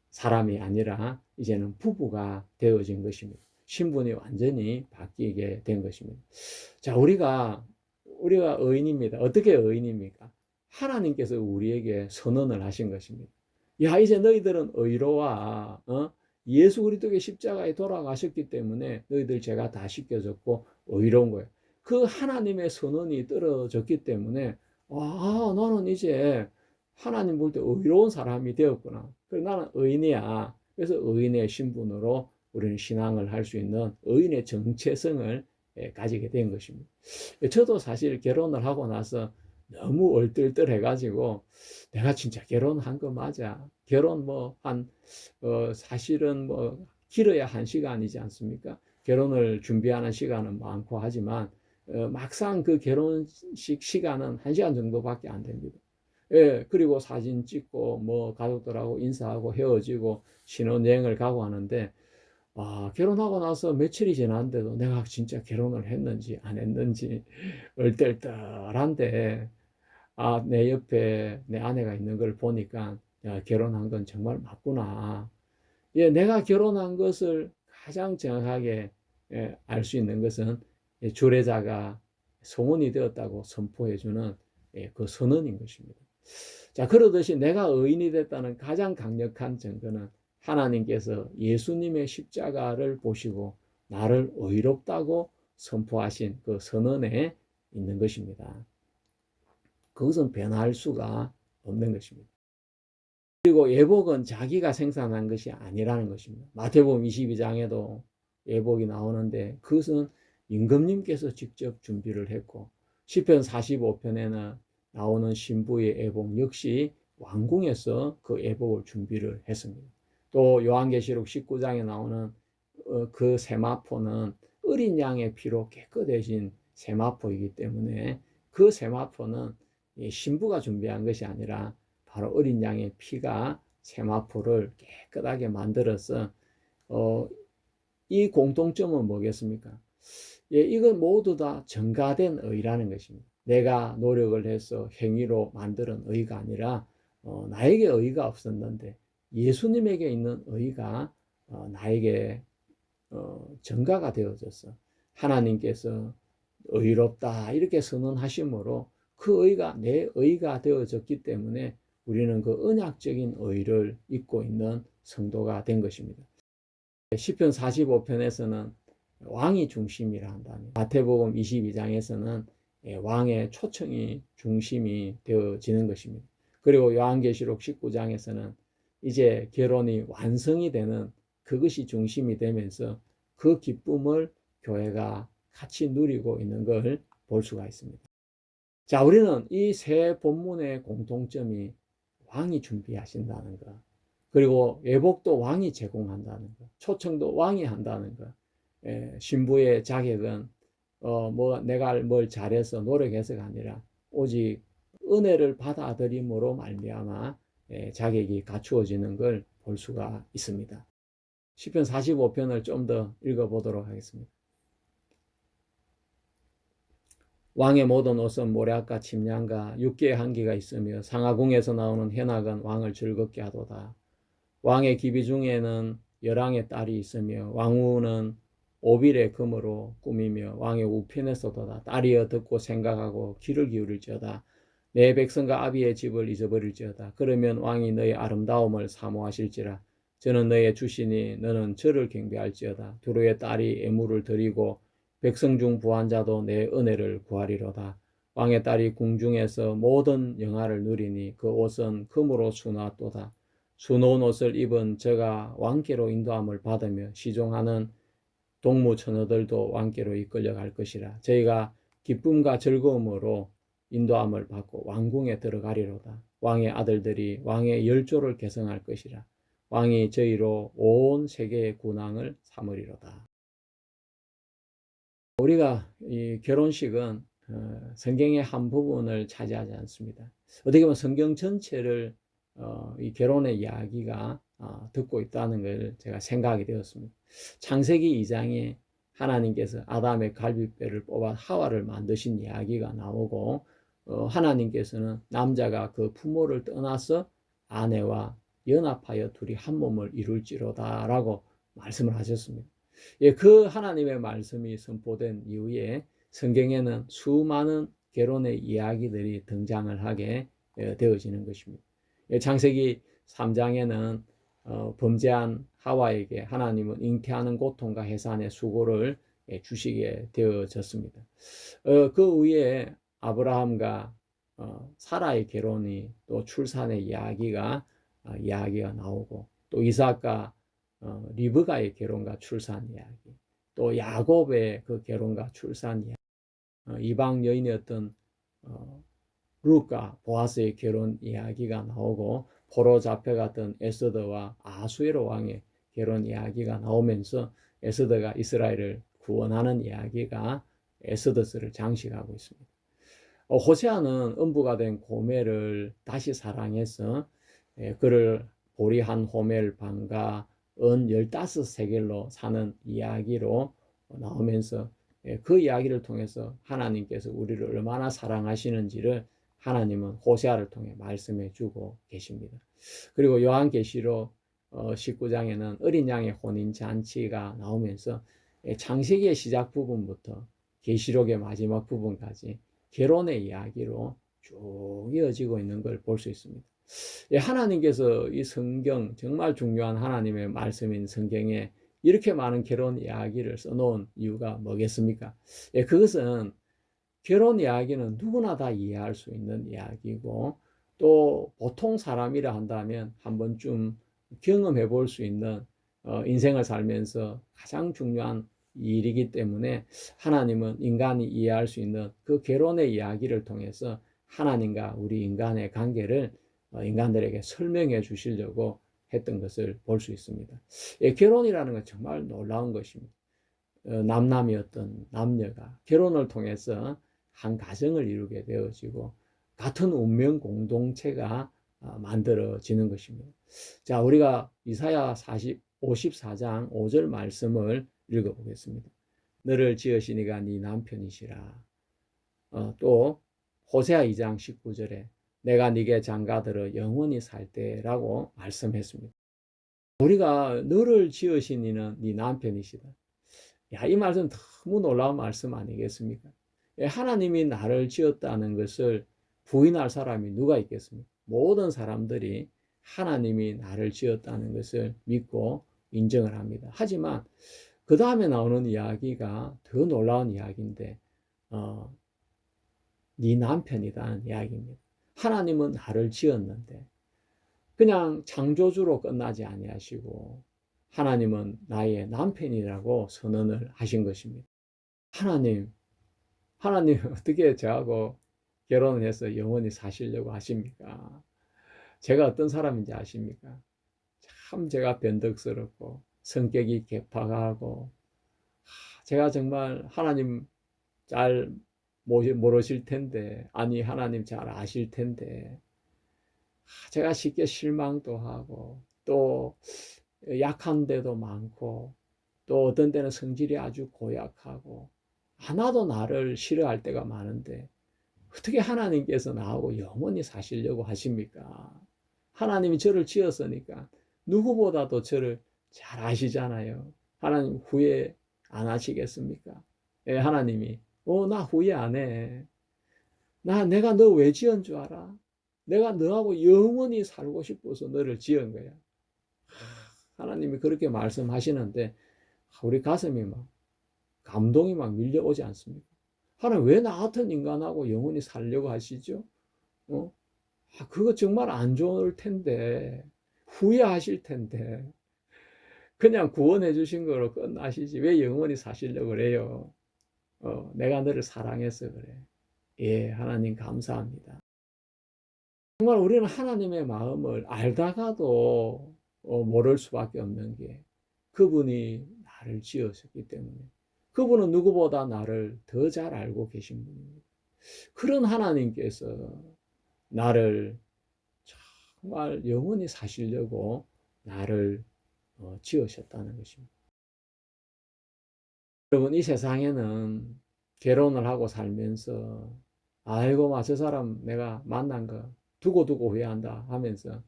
사람이 아니라 이제는 부부가 되어진 것입니다. 신분이 완전히 바뀌게 된 것입니다. 자, 우리가 의인입니다. 어떻게 의인입니까? 하나님께서 우리에게 선언을 하신 것입니다. 야, 이제 너희들은 의로와 예수 그리스도의 십자가에 돌아가셨기 때문에 너희들 죄가 다 씻겨졌고 의로운 거예요. 그 하나님의 선언이 떨어졌기 때문에 나는 이제 하나님 볼 때 의로운 사람이 되었구나. 그래서 나는 의인이야. 그래서 의인의 신분으로 우리는 신앙을 할 수 있는 의인의 정체성을 가지게 된 것입니다. 저도 사실 결혼을 하고 나서 너무 얼떨떨해가지고 내가 진짜 결혼한 거 맞아. 결혼 사실은 길어야 1시간이지 않습니까? 결혼을 준비하는 시간은 많고 하지만 막상 그 결혼식 시간은 1시간 정도밖에 안 됩니다. 그리고 사진 찍고 가족들하고 인사하고 헤어지고 신혼여행을 가고 하는데 결혼하고 나서 며칠이 지났는데도 내가 진짜 결혼을 했는지 안 했는지 얼떨떨한데 내 옆에 내 아내가 있는 걸 보니까 야, 결혼한 건 정말 맞구나. 예, 내가 결혼한 것을 가장 정확하게 알 수 있는 것은 주례자가 성혼이 되었다고 선포해주는 그 선언인 것입니다. 자, 그러듯이 내가 의인이 됐다는 가장 강력한 증거는 하나님께서 예수님의 십자가를 보시고 나를 의롭다고 선포하신 그 선언에 있는 것입니다. 그것은 변할 수가 없는 것입니다. 그리고 예복은 자기가 생산한 것이 아니라는 것입니다. 마태복음 22장에도 예복이 나오는데 그것은 임금님께서 직접 준비를 했고 시편 45편에는 나오는 신부의 예복 역시 왕궁에서 그 예복을 준비를 했습니다. 또 요한계시록 19장에 나오는 그 세마포는 어린 양의 피로 깨끗해진 세마포이기 때문에 그 세마포는 신부가 준비한 것이 아니라 바로 어린 양의 피가 세마포를 깨끗하게 만들어서 이 공통점은 뭐겠습니까? 예, 이건 모두 다 정가된 의라는 것입니다. 내가 노력을 해서 행위로 만드는 의가 아니라 나에게 의가 없었는데 예수님에게 있는 의가 나에게 전가가 되어져서 하나님께서 의롭다 이렇게 선언하심으로 그 의가 내 의가 되어졌기 때문에 우리는 그 언약적인 의를 입고 있는 성도가 된 것입니다. 시편 45편에서는 왕이 중심이라 한다면 마태복음 22장에서는 왕의 초청이 중심이 되어지는 것입니다. 그리고 요한계시록 19장에서는 이제 결혼이 완성이 되는 그것이 중심이 되면서 그 기쁨을 교회가 같이 누리고 있는 걸 볼 수가 있습니다. 자, 우리는 이 세 본문의 공통점이 왕이 준비하신다는 것, 그리고 예복도 왕이 제공한다는 것, 초청도 왕이 한다는 것, 신부의 자격은 뭐 내가 뭘 잘해서 노력해서가 아니라 오직 은혜를 받아들임으로 말미암아 자격이 갖추어지는 걸 볼 수가 있습니다. 시편 45편을 좀 더 읽어보도록 하겠습니다. 왕의 모든 옷은 모략과 침량과 육계의 한기가 있으며 상하궁에서 나오는 현악은 왕을 즐겁게 하도다. 왕의 기비 중에는 열왕의 딸이 있으며 왕후는 오빌의 금으로 꾸미며 왕의 우편에서도다. 딸이여 듣고 생각하고 귀를 기울일지어다. 내 백성과 아비의 집을 잊어버릴지어다. 그러면 왕이 너의 아름다움을 사모하실지라. 저는 너의 주시니 너는 저를 경배할지어다. 두루의 딸이 애물을 드리고 백성 중 부한 자도 내 은혜를 구하리로다. 왕의 딸이 궁중에서 모든 영화를 누리니 그 옷은 금으로 수놓았도다. 수놓은 옷을 입은 저가 왕께로 인도함을 받으며 시종하는 동무 처녀들도 왕께로 이끌려갈 것이라. 저희가 기쁨과 즐거움으로 인도함을 받고 왕궁에 들어가리로다. 왕의 아들들이 왕의 열조를 계승할 것이라. 왕이 저희로 온 세계의 군왕을 삼으리로다. 우리가 이 결혼식은 성경의 한 부분을 차지하지 않습니다. 어떻게 보면 성경 전체를 이 결혼의 이야기가 듣고 있다는 걸 제가 생각하게 되었습니다. 창세기 2장에 하나님께서 아담의 갈비뼈를 뽑아 하와를 만드신 이야기가 나오고 하나님께서는 남자가 그 부모를 떠나서 아내와 연합하여 둘이 한 몸을 이룰지로다 라고 말씀을 하셨습니다. 예, 그 하나님의 말씀이 선포된 이후에 성경에는 수많은 결혼의 이야기들이 등장을 하게 되어지는 것입니다. 예, 창세기 3장에는 범죄한 하와에게 하나님은 잉태하는 고통과 해산의 수고를 주시게 되어졌습니다. 그 위에 아브라함과 사라의 결혼이 또 출산의 이야기가 나오고 또 이삭과 리브가의 결혼과 출산 이야기, 또 야곱의 그 결혼과 출산 이야기, 이방 여인이었던 룻과 보아스의 결혼 이야기가 나오고 포로 잡혀갔던 에스더와 아수에로 왕의 결혼 이야기가 나오면서 에스더가 이스라엘을 구원하는 이야기가 에스더서를 장식하고 있습니다. 호세아는 음부가 된 고멜을 다시 사랑해서 그를 보리한 호멜 방과 은 15세겔로 사는 이야기로 나오면서 그 이야기를 통해서 하나님께서 우리를 얼마나 사랑하시는지를 하나님은 호세아를 통해 말씀해 주고 계십니다. 그리고 요한계시록 19장에는 어린 양의 혼인 잔치가 나오면서 창세기의 시작 부분부터 계시록의 마지막 부분까지 결혼의 이야기로 쭉 이어지고 있는 걸 볼 수 있습니다. 하나님께서 이 성경, 정말 중요한 하나님의 말씀인 성경에 이렇게 많은 결혼 이야기를 써놓은 이유가 뭐겠습니까? 그것은 결혼 이야기는 누구나 다 이해할 수 있는 이야기고, 또 보통 사람이라 한다면 한 번쯤 경험해 볼 수 있는 인생을 살면서 가장 중요한 일이기 때문에 하나님은 인간이 이해할 수 있는 그 결혼의 이야기를 통해서 하나님과 우리 인간의 관계를 인간들에게 설명해 주시려고 했던 것을 볼 수 있습니다. 결혼이라는 건 정말 놀라운 것입니다. 남남이었던 남녀가 결혼을 통해서 한 가정을 이루게 되어지고 같은 운명 공동체가 만들어지는 것입니다. 자, 우리가 이사야 54장 5절 말씀을 읽어보겠습니다. 너를 지으시니가 네 남편이시라. 또 호세아 2장 19절에 내가 네게 장가들어 영원히 살 때라고 말씀했습니다. 우리가 너를 지으시니는 네 남편이시다. 야, 이 말씀 너무 놀라운 말씀 아니겠습니까? 하나님이 나를 지었다는 것을 부인할 사람이 누가 있겠습니까? 모든 사람들이 하나님이 나를 지었다는 것을 믿고 인정을 합니다. 하지만 그 다음에 나오는 이야기가 더 놀라운 이야기인데 네 남편이라는 이야기입니다. 하나님은 나를 지었는데 그냥 창조주로 끝나지 아니하시고 하나님은 나의 남편이라고 선언을 하신 것입니다. 하나님 어떻게 저하고 결혼을 해서 영원히 사시려고 하십니까? 제가 어떤 사람인지 아십니까? 참 제가 변덕스럽고 성격이 개팍하고 제가 정말 하나님 잘 모르실 텐데, 아니 하나님 잘 아실 텐데 제가 쉽게 실망도 하고 또 약한 데도 많고 또 어떤 때는 성질이 아주 고약하고 하나도 나를 싫어할 때가 많은데 어떻게 하나님께서 나하고 영원히 사시려고 하십니까? 하나님이 저를 지었으니까 누구보다도 저를 잘 아시잖아요. 하나님 후회 안 하시겠습니까? 하나님이 나 후회 안 해. 내가 너 왜 지은 줄 알아? 내가 너하고 영원히 살고 싶어서 너를 지은 거야. 하나님이 그렇게 말씀하시는데 우리 가슴이 막 감동이 막 밀려오지 않습니까? 하나님 왜 나 같은 인간하고 영원히 살려고 하시죠? 그거 정말 안 좋을 텐데 후회하실 텐데 그냥 구원해 주신 거로 끝나시지 왜 영원히 사시려고 그래요? 내가 너를 사랑해서 그래. 예, 하나님 감사합니다. 정말 우리는 하나님의 마음을 알다가도 모를 수밖에 없는 게 그분이 나를 지으셨기 때문에 그분은 누구보다 나를 더 잘 알고 계신 분입니다. 그런 하나님께서 나를 정말 영원히 사시려고 나를 지으셨다는 것입니다. 여러분, 이 세상에는 결혼을 하고 살면서 아이고 저 사람 내가 만난 거 두고 후회한다 하면서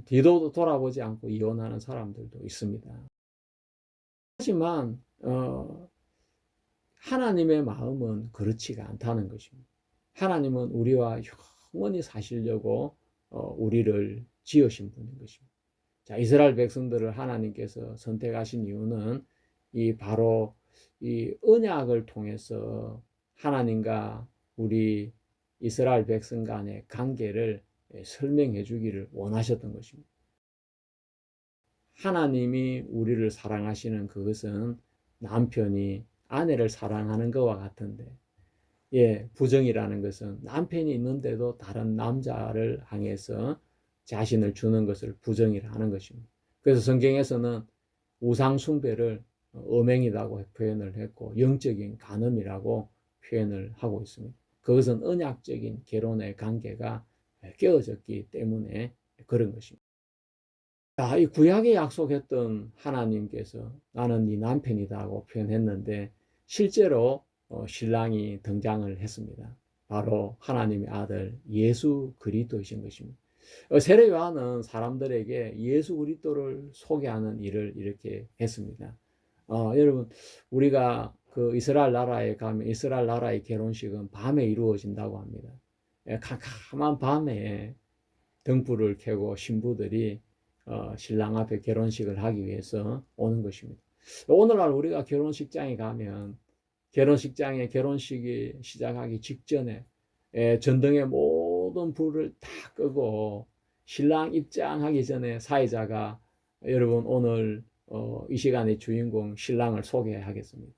뒤도 돌아보지 않고 이혼하는 사람들도 있습니다. 하지만 하나님의 마음은 그렇지가 않다는 것입니다. 하나님은 우리와 영원히 사시려고 우리를 지으신 분인 것입니다. 자, 이스라엘 백성들을 하나님께서 선택하신 이유는 바로 이 언약을 통해서 하나님과 우리 이스라엘 백성 간의 관계를 설명해 주기를 원하셨던 것입니다. 하나님이 우리를 사랑하시는 그것은 남편이 아내를 사랑하는 것과 같은데, 부정이라는 것은 남편이 있는데도 다른 남자를 향해서 자신을 주는 것을 부정이라 하는 것입니다. 그래서 성경에서는 우상 숭배를 음행이라고 표현을 했고 영적인 간음이라고 표현을 하고 있습니다. 그것은 언약적인 결혼의 관계가 깨어졌기 때문에 그런 것입니다. 자, 이 구약에 약속했던 하나님께서 나는 네 남편이다고 표현했는데 실제로 신랑이 등장을 했습니다. 바로 하나님의 아들 예수 그리스도이신 것입니다. 세례 요한은 사람들에게 예수 그리스도를 소개하는 일을 이렇게 했습니다. 여러분, 우리가 그 이스라엘 나라에 가면 이스라엘 나라의 결혼식은 밤에 이루어진다고 합니다. 캄캄한 밤에 등불을 켜고 신부들이 신랑 앞에 결혼식을 하기 위해서 오는 것입니다. 오늘날 우리가 결혼식장에 가면 결혼식장에 결혼식이 시작하기 직전에 전등의 모든 불을 다 끄고 신랑 입장하기 전에 사회자가 여러분 오늘 이 시간의 주인공 신랑을 소개하겠습니다.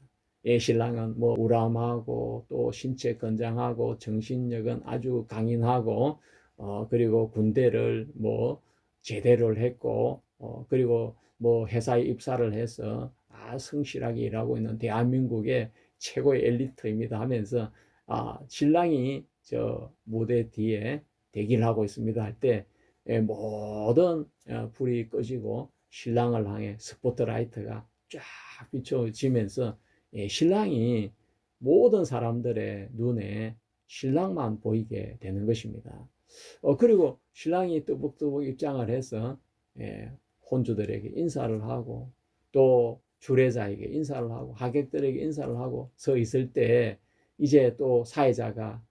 신랑은 뭐 우람하고 또 신체 건장하고 정신력은 아주 강인하고 그리고 군대를 뭐 제대를 했고 그리고 뭐 회사에 입사를 해서 성실하게 일하고 있는 대한민국의 최고의 엘리트입니다 하면서 신랑이 저 무대 뒤에 대기를 하고 있습니다 할 때 모든 불이 꺼지고 신랑을 향해 스포트라이트가 쫙 비춰지면서 신랑이 모든 사람들의 눈에 신랑만 보이게 되는 것입니다. 그리고 신랑이 뜨북뜨북 입장을 해서 혼주들에게 인사를 하고 또 주례자에게 인사를 하고 하객들에게 인사를 하고 서 있을 때 이제 또 사회자가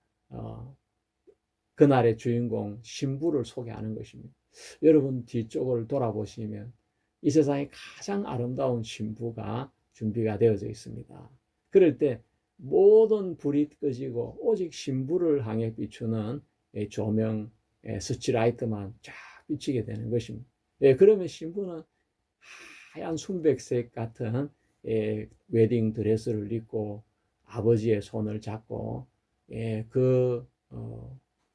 그날의 주인공 신부를 소개하는 것입니다. 여러분 뒤쪽을 돌아보시면 이 세상에 가장 아름다운 신부가 준비가 되어져 있습니다. 그럴 때 모든 불이 꺼지고 오직 신부를 향해 비추는 조명 스치라이트만 쫙 비치게 되는 것입니다. 그러면 신부는 하얀 순백색 같은 웨딩 드레스를 입고 아버지의 손을 잡고 그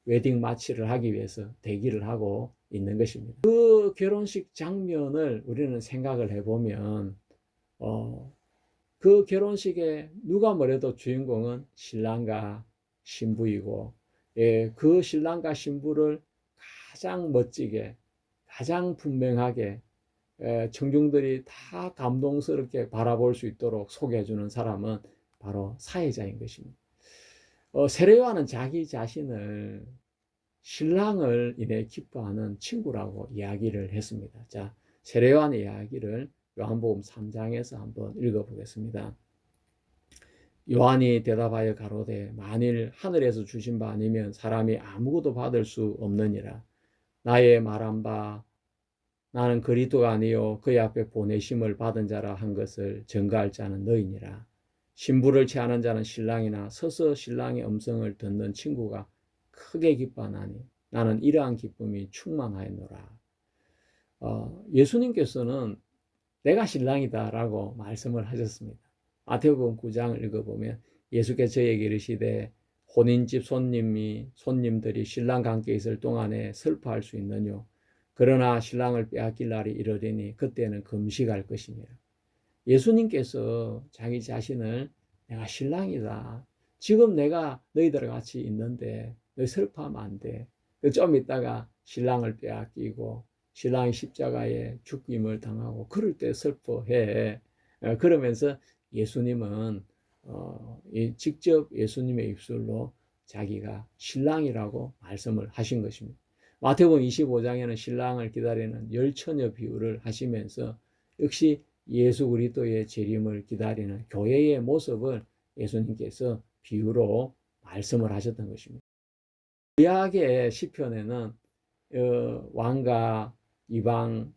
웨딩 마치를 하기 위해서 대기를 하고 있는 것입니다. 그 결혼식 장면을 우리는 생각을 해보면 그 결혼식에 누가 뭐래도 주인공은 신랑과 신부이고 그 신랑과 신부를 가장 멋지게 가장 분명하게 청중들이 다 감동스럽게 바라볼 수 있도록 소개해주는 사람은 바로 사회자인 것입니다. 세례요한은 자기 자신을 신랑을 인해 기뻐하는 친구라고 이야기를 했습니다. 자, 세례요한의 이야기를 요한복음 3장에서 한번 읽어보겠습니다. 요한이 대답하여 가로되 만일 하늘에서 주신 바 아니면 사람이 아무것도 받을 수 없느니라. 나의 말한 바 나는 그리스도가 아니요 그의 앞에 보내심을 받은 자라 한 것을 증거할 자는 너희니라. 신부를 취하는 자는 신랑이나 서서 신랑의 음성을 듣는 친구가 크게 기뻐하나니 나는 이러한 기쁨이 충만하였노라. 예수님께서는 내가 신랑이다 라고 말씀을 하셨습니다. 마태복음 9장을 읽어보면 예수께서 저에게 이르시되 혼인집 손님들이 신랑과 함께 있을 동안에 슬퍼할 수 있느뇨. 그러나 신랑을 빼앗길 날이 이르리니 그때는 금식할 것이니라. 예수님께서 자기 자신을 내가 신랑이다. 지금 내가 너희들과 같이 있는데 너희 슬퍼하면 안 돼. 좀 있다가 신랑을 빼앗기고 신랑이 십자가에 죽임을 당하고 그럴 때 슬퍼해. 그러면서 예수님은 직접 예수님의 입술로 자기가 신랑이라고 말씀을 하신 것입니다. 마태복음 25장에는 신랑을 기다리는 열처녀 비유를 하시면서 역시 예수 그리스도의 재림을 기다리는 교회의 모습을 예수님께서 비유로 말씀을 하셨던 것입니다. 구약의 시편에는 왕과 이방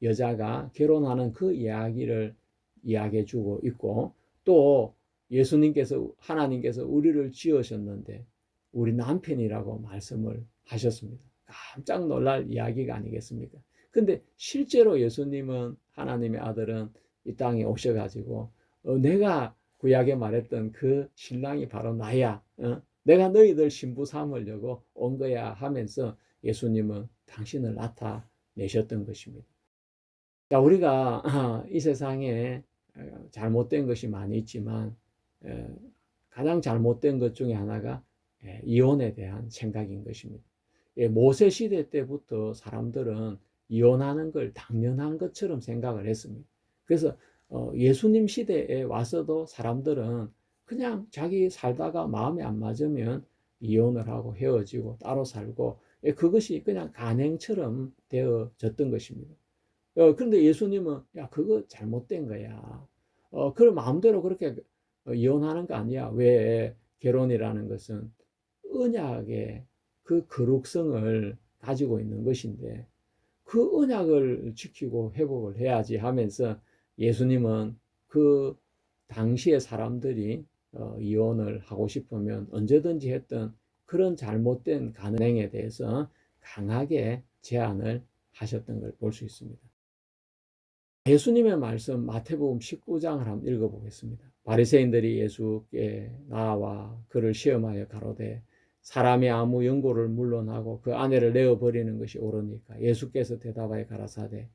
여자가 결혼하는 그 이야기를 이야기해 주고 있고 또 예수님께서 하나님께서 우리를 지으셨는데 우리 남편이라고 말씀을 하셨습니다. 깜짝 놀랄 이야기가 아니겠습니까? 근데 실제로 예수님은 하나님의 아들은 이 땅에 오셔가지고 내가 구약에 말했던 그 신랑이 바로 나야. 내가 너희들 신부 삼으려고 온 거야 하면서 예수님은 당신을 나타내셨던 것입니다. 자, 우리가 이 세상에 잘못된 것이 많이 있지만 가장 잘못된 것 중에 하나가 이혼에 대한 생각인 것입니다. 모세 시대 때부터 사람들은 이혼하는 걸 당연한 것처럼 생각을 했습니다. 그래서 예수님 시대에 와서도 사람들은 그냥 자기 살다가 마음에 안 맞으면 이혼을 하고 헤어지고 따로 살고 그것이 그냥 간행처럼 되어졌던 것입니다. 그런데 예수님은 야 그거 잘못된 거야. 그럼 마음대로 그렇게 이혼하는 거 아니야. 왜 결혼이라는 것은 언약의 그 거룩성을 가지고 있는 것인데 그 언약을 지키고 회복을 해야지 하면서 예수님은 그 당시의 사람들이 이혼을 하고 싶으면 언제든지 했던 그런 잘못된 간행에 대해서 강하게 제한을 하셨던 걸 볼 수 있습니다. 예수님의 말씀 마태복음 19장을 한번 읽어보겠습니다. 바리새인들이 예수께 나와 그를 시험하여 가로되 사람이 아무 연고를 물론하고 그 아내를 내어버리는 것이 옳으니까 예수께서 대답하여 가라사대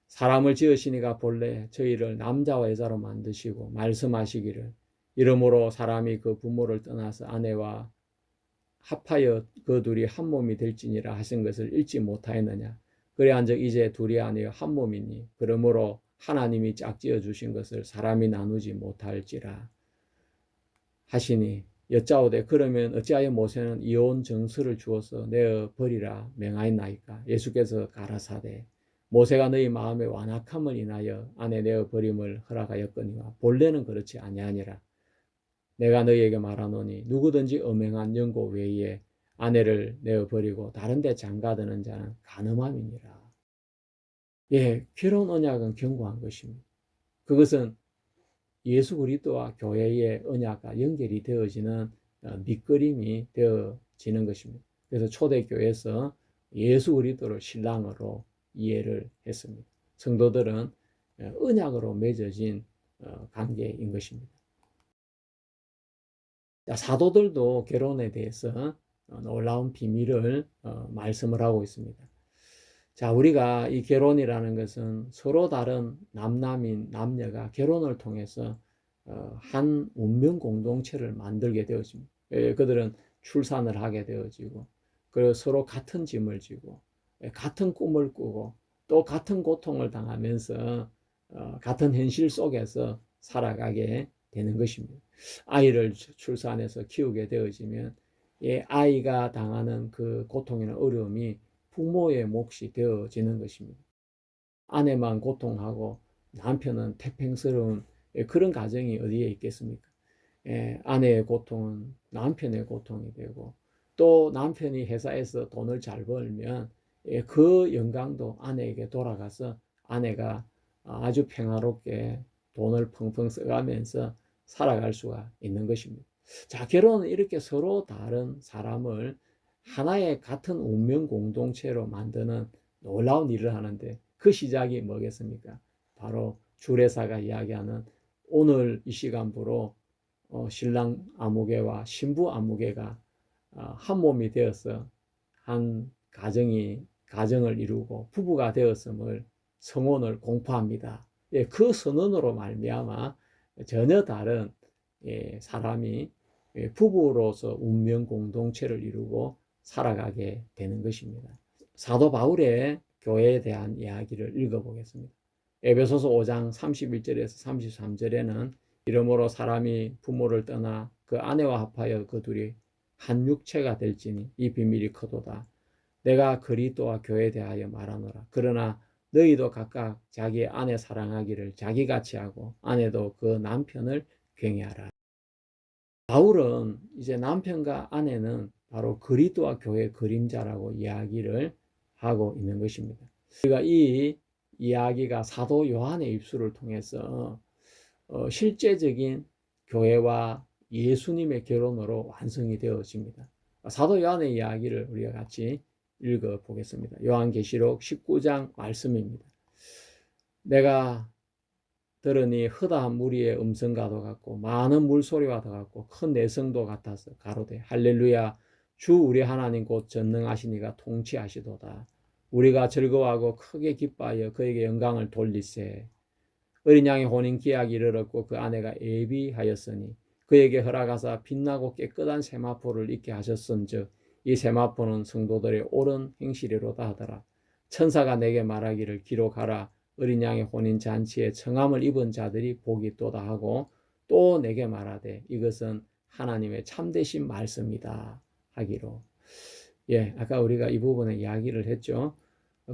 사람을 지으시니가 본래 저희를 남자와 여자로 만드시고 말씀하시기를 이러므로 사람이 그 부모를 떠나서 아내와 합하여 그 둘이 한 몸이 될지니라 하신 것을 읽지 못하였느냐. 그래한즉 이제 둘이 아니여 한 몸이니 그러므로 하나님이 짝지어 주신 것을 사람이 나누지 못할지라 하시니 여짜오되 그러면 어찌하여 모세는 이혼 정서를 주어서 내어 버리라 명하였나이까. 예수께서 가라사대 모세가 너희 마음의 완악함을 인하여 아내 내어 버림을 허락하였거니와 본래는 그렇지 아니하니라. 내가 너희에게 말하노니 누구든지 엄행한 연고 외에 아내를 내어 버리고 다른 데 장가드는 자는 간음함이니라. 예, 결혼 언약은 견고한 것입니다. 그것은 예수 그리스도와 교회의 언약과 연결이 되어지는 밑그림이 되어지는 것입니다. 그래서 초대교회에서 예수 그리스도를 신랑으로 이해를 했습니다. 성도들은 언약으로 맺어진 관계인 것입니다. 사도들도 결혼에 대해서 놀라운 비밀을 말씀을 하고 있습니다. 자, 우리가 이 결혼이라는 것은 서로 다른 남남인 남녀가 결혼을 통해서 한 운명 공동체를 만들게 되어집니다. 그들은 출산을 하게 되어지고 그리고 서로 같은 짐을 지고 같은 꿈을 꾸고 또 같은 고통을 당하면서 같은 현실 속에서 살아가게 되는 것입니다. 아이를 출산해서 키우게 되어지면 아이가 당하는 그 고통이나 어려움이 부모의 몫이 되어지는 것입니다. 아내만 고통하고 남편은 태평스러운 그런 가정이 어디에 있겠습니까? 아내의 고통은 남편의 고통이 되고 또 남편이 회사에서 돈을 잘 벌면 그 영광도 아내에게 돌아가서 아내가 아주 평화롭게 돈을 펑펑 써가면서 살아갈 수가 있는 것입니다. 자, 결혼은 이렇게 서로 다른 사람을 하나의 같은 운명 공동체로 만드는 놀라운 일을 하는데 그 시작이 뭐겠습니까? 바로 주례사가 이야기하는 오늘 이 시간부로 신랑 아무개와 신부 아무개가 한 몸이 되어서 한 가정을 이루고 부부가 되었음을 성혼을 공포합니다. 예, 그 선언으로 말미암아 전혀 다른 사람이 부부로서 운명 공동체를 이루고 살아가게 되는 것입니다. 사도 바울의 교회에 대한 이야기를 읽어보겠습니다. 에베소서 5장 31절에서 33절에는 이러므로 사람이 부모를 떠나 그 아내와 합하여 그 둘이 한 육체가 될지니 이 비밀이 크도다. 내가 그리스도와 교회에 대하여 말하노라. 그러나 너희도 각각 자기의 아내 사랑하기를 자기같이 하고 아내도 그 남편을 경외하라. 바울은 이제 남편과 아내는 바로 그리스도와 교회의 그림자라고 이야기를 하고 있는 것입니다. 우리가 이 이야기가 사도 요한의 입술을 통해서 실제적인 교회와 예수님의 결혼으로 완성이 되어집니다. 사도 요한의 이야기를 우리가 같이 읽어보겠습니다. 요한계시록 19장 말씀입니다. 내가 들으니 허다한 무리의 음성과도 같고 많은 물소리와 더 같고 큰 내성도 같아서 가로되 할렐루야 주 우리 하나님 곧 전능하시니가 통치하시도다. 우리가 즐거워하고 크게 기뻐하여 그에게 영광을 돌리세. 어린 양의 혼인 기약이 이르렀고 그 아내가 예비하였으니 그에게 허락하사 빛나고 깨끗한 세마포를 입게 하셨은즉 이 세마포는 성도들의 옳은 행실이로다 하더라. 천사가 내게 말하기를 기록하라. 어린 양의 혼인 잔치에 청함을 입은 자들이 복이 있도다 하고 또 내게 말하되 이것은 하나님의 참되신 말씀이다. 하기로. 예, 아까 우리가 이 부분에 이야기를 했죠.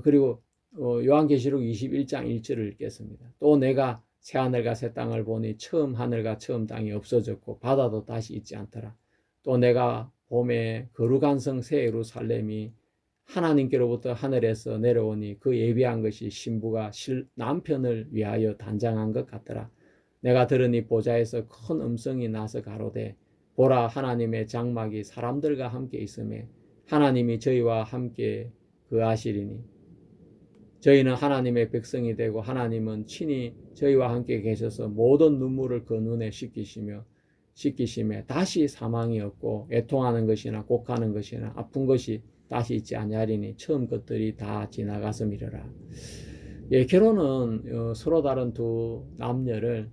그리고 요한계시록 21장 1절을 읽겠습니다. 또 내가 새 하늘과 새 땅을 보니 처음 하늘과 처음 땅이 없어졌고 바다도 다시 있지 않더라. 또 내가 봄에 거룩한 성 새 예루살렘이 하나님께로부터 하늘에서 내려오니 그 예비한 것이 신부가 남편을 위하여 단장한 것 같더라. 내가 들으니 보좌에서 큰 음성이 나서 가로되 보라 하나님의 장막이 사람들과 함께 있음에 하나님이 저희와 함께 거하시리니 저희는 하나님의 백성이 되고 하나님은 친히 저희와 함께 계셔서 모든 눈물을 그 눈에 씻기심에 다시 사망이 없고 애통하는 것이나 곡하는 것이나 아픈 것이 다시 있지 아니하리니 처음 것들이 다 지나갔음이러라. 예, 결혼은 서로 다른 두 남녀를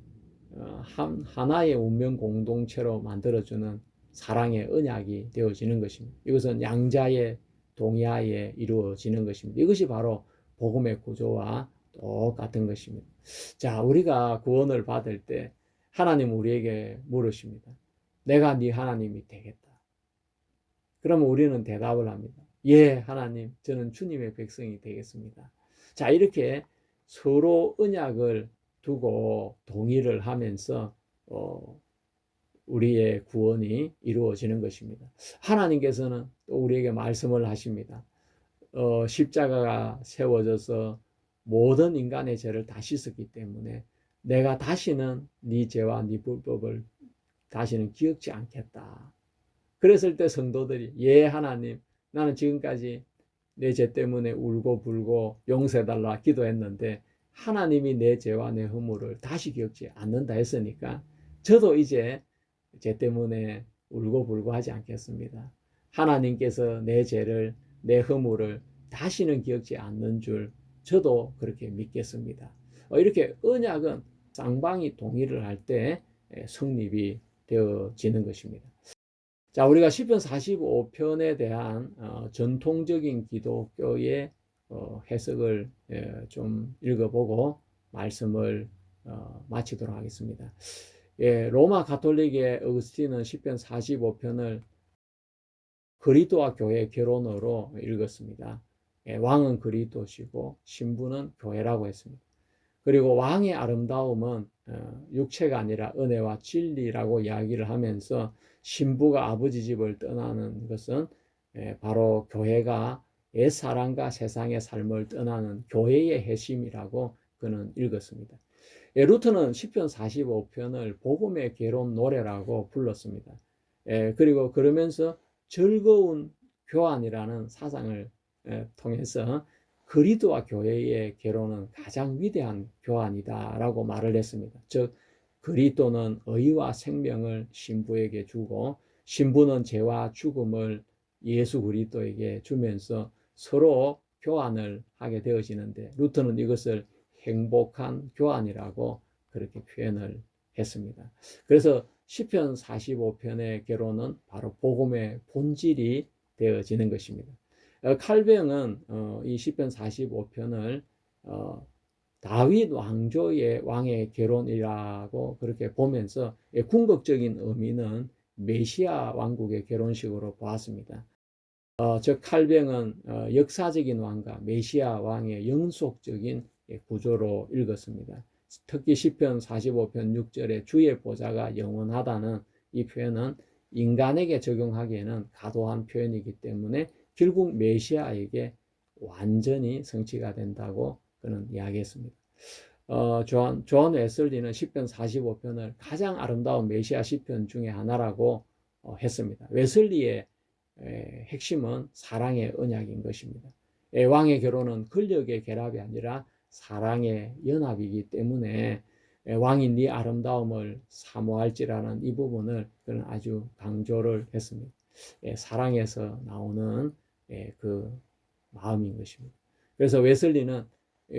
하나의 운명 공동체로 만들어주는 사랑의 언약이 되어지는 것입니다. 이것은 양자의 동의하에 이루어지는 것입니다. 이것이 바로 복음의 구조와 똑같은 것입니다. 자, 우리가 구원을 받을 때 하나님 우리에게 물으십니다. 내가 네 하나님이 되겠다. 그러면 우리는 대답을 합니다. 예, 하나님, 저는 주님의 백성이 되겠습니다. 자, 이렇게 서로 언약을 두고 동의를 하면서 우리의 구원이 이루어지는 것입니다. 하나님께서는 또 우리에게 말씀을 하십니다. 십자가가 세워져서 모든 인간의 죄를 다 씻었기 때문에 내가 다시는 네 죄와 네 불법을 다시는 기억지 않겠다. 그랬을 때 성도들이 예 하나님 나는 지금까지 내 죄 때문에 울고 불고 용서해달라 기도했는데 하나님이 내 죄와 내 허물을 다시 기억지 않는다 했으니까 저도 이제 죄 때문에 울고 불고 하지 않겠습니다. 하나님께서 내 죄를 내 허물을 다시는 기억지 않는 줄 저도 그렇게 믿겠습니다. 이렇게 언약은 쌍방이 동의를 할 때 성립이 되어지는 것입니다. 자, 우리가 시편 45편에 대한 전통적인 기독교의 해석을 좀 읽어보고 말씀을 마치도록 하겠습니다. 예, 로마 가톨릭의 어거스틴은 시편 45편을 그리스도와 교회의 결론으로 읽었습니다. 예, 왕은 그리스도시고 신부는 교회라고 했습니다. 그리고 왕의 아름다움은 육체가 아니라 은혜와 진리라고 이야기를 하면서 신부가 아버지 집을 떠나는 것은 바로 교회가 옛사랑과 세상의 삶을 떠나는 교회의 핵심이라고 그는 읽었습니다. 루터는 시편 45편을 복음의 괴로운 노래라고 불렀습니다. 그리고 그러면서 즐거운 교환이라는 사상을 통해서 그리스도와 교회의 결혼은 가장 위대한 교환이다라고 말을 했습니다. 즉 그리스도는 의와 생명을 신부에게 주고 신부는 죄와 죽음을 예수 그리스도에게 주면서 서로 교환을 하게 되어지는데 루터는 이것을 행복한 교환이라고 그렇게 표현을 했습니다. 그래서 시편 45편의 결론은 바로 복음의 본질이 되어지는 것입니다. 칼뱅은 이 시편 45편을 다윗 왕조의 왕의 결혼이라고 그렇게 보면서 궁극적인 의미는 메시아 왕국의 결혼식으로 보았습니다. 즉 칼뱅은 역사적인 왕과 메시아 왕의 영속적인 구조로 읽었습니다. 특히 시편 45편 6절에 주의 보좌가 영원하다는 이 표현은 인간에게 적용하기에는 과도한 표현이기 때문에 결국 메시아에게 완전히 성취가 된다고 그는 이야기했습니다. 존 웨슬리는 시편 45편을 가장 아름다운 메시아 시편 중에 하나라고 했습니다. 웨슬리의 핵심은 사랑의 언약인 것입니다. 왕의 결혼은 권력의 결합이 아니라 사랑의 연합이기 때문에 왕이 네 아름다움을 사모할지라는 이 부분을 그는 아주 강조를 했습니다. 사랑에서 나오는 그 마음인 것입니다. 그래서 웨슬리는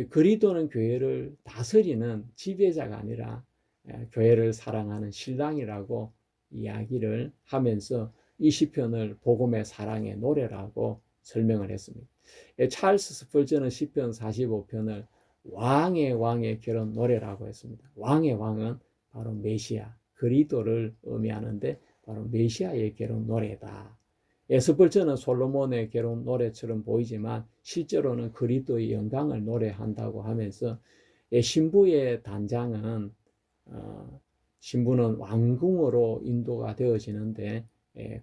그리스도는 교회를 다스리는 지배자가 아니라 교회를 사랑하는 신랑이라고 이야기를 하면서 이 시편을 복음의 사랑의 노래라고 설명을 했습니다. 찰스 스펄전은 시편 45편을 왕의 결혼 노래라고 했습니다. 왕의 왕은 바로 메시아, 그리스도를 의미하는데 바로 메시아의 결혼 노래다. 에스벌처는 솔로몬의 결혼 노래처럼 보이지만 실제로는 그리스도의 영광을 노래한다고 하면서 신부의 단장은 신부는 왕궁으로 인도가 되어지는데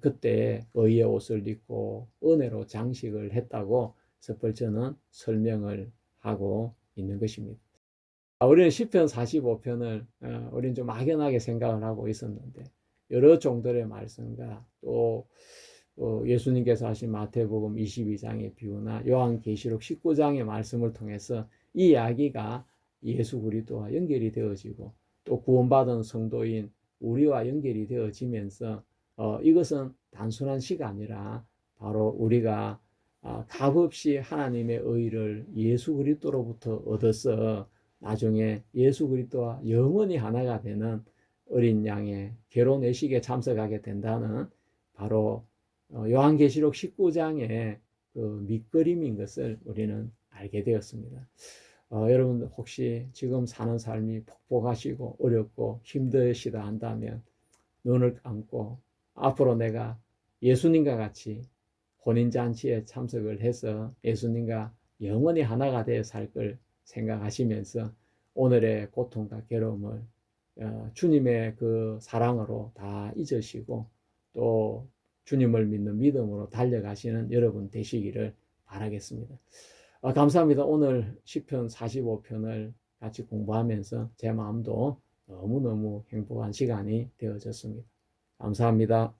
그때 의의 옷을 입고 은혜로 장식을 했다고 스펄전은 설명을 하고 있는 것입니다. 우리는 시편 45편을 우리는 좀 막연하게 생각을 하고 있었는데 여러 종들의 말씀과 또 예수님께서 하신 마태복음 22장의 비유나 요한계시록 19장의 말씀을 통해서 이 이야기가 예수 그리스도와 연결이 되어지고 또 구원받은 성도인 우리와 연결이 되어지면서 이것은 단순한 시가 아니라 바로 우리가 값없이 하나님의 의를 예수 그리스도로부터 얻어서 나중에 예수 그리스도와 영원히 하나가 되는 어린 양의 결혼 의식에 참석하게 된다는 바로 요한계시록 19장의 그 밑그림인 것을 우리는 알게 되었습니다. 여러분 혹시 지금 사는 삶이 폭복하시고 어렵고 힘드시다 한다면 눈을 감고 앞으로 내가 예수님과 같이 혼인잔치에 참석을 해서 예수님과 영원히 하나가 되어 살 걸 생각하시면서 오늘의 고통과 괴로움을 주님의 그 사랑으로 다 잊으시고 또 주님을 믿는 믿음으로 달려가시는 여러분 되시기를 바라겠습니다. 감사합니다. 오늘 시편 45편을 같이 공부하면서 제 마음도 너무너무 행복한 시간이 되어졌습니다. 감사합니다.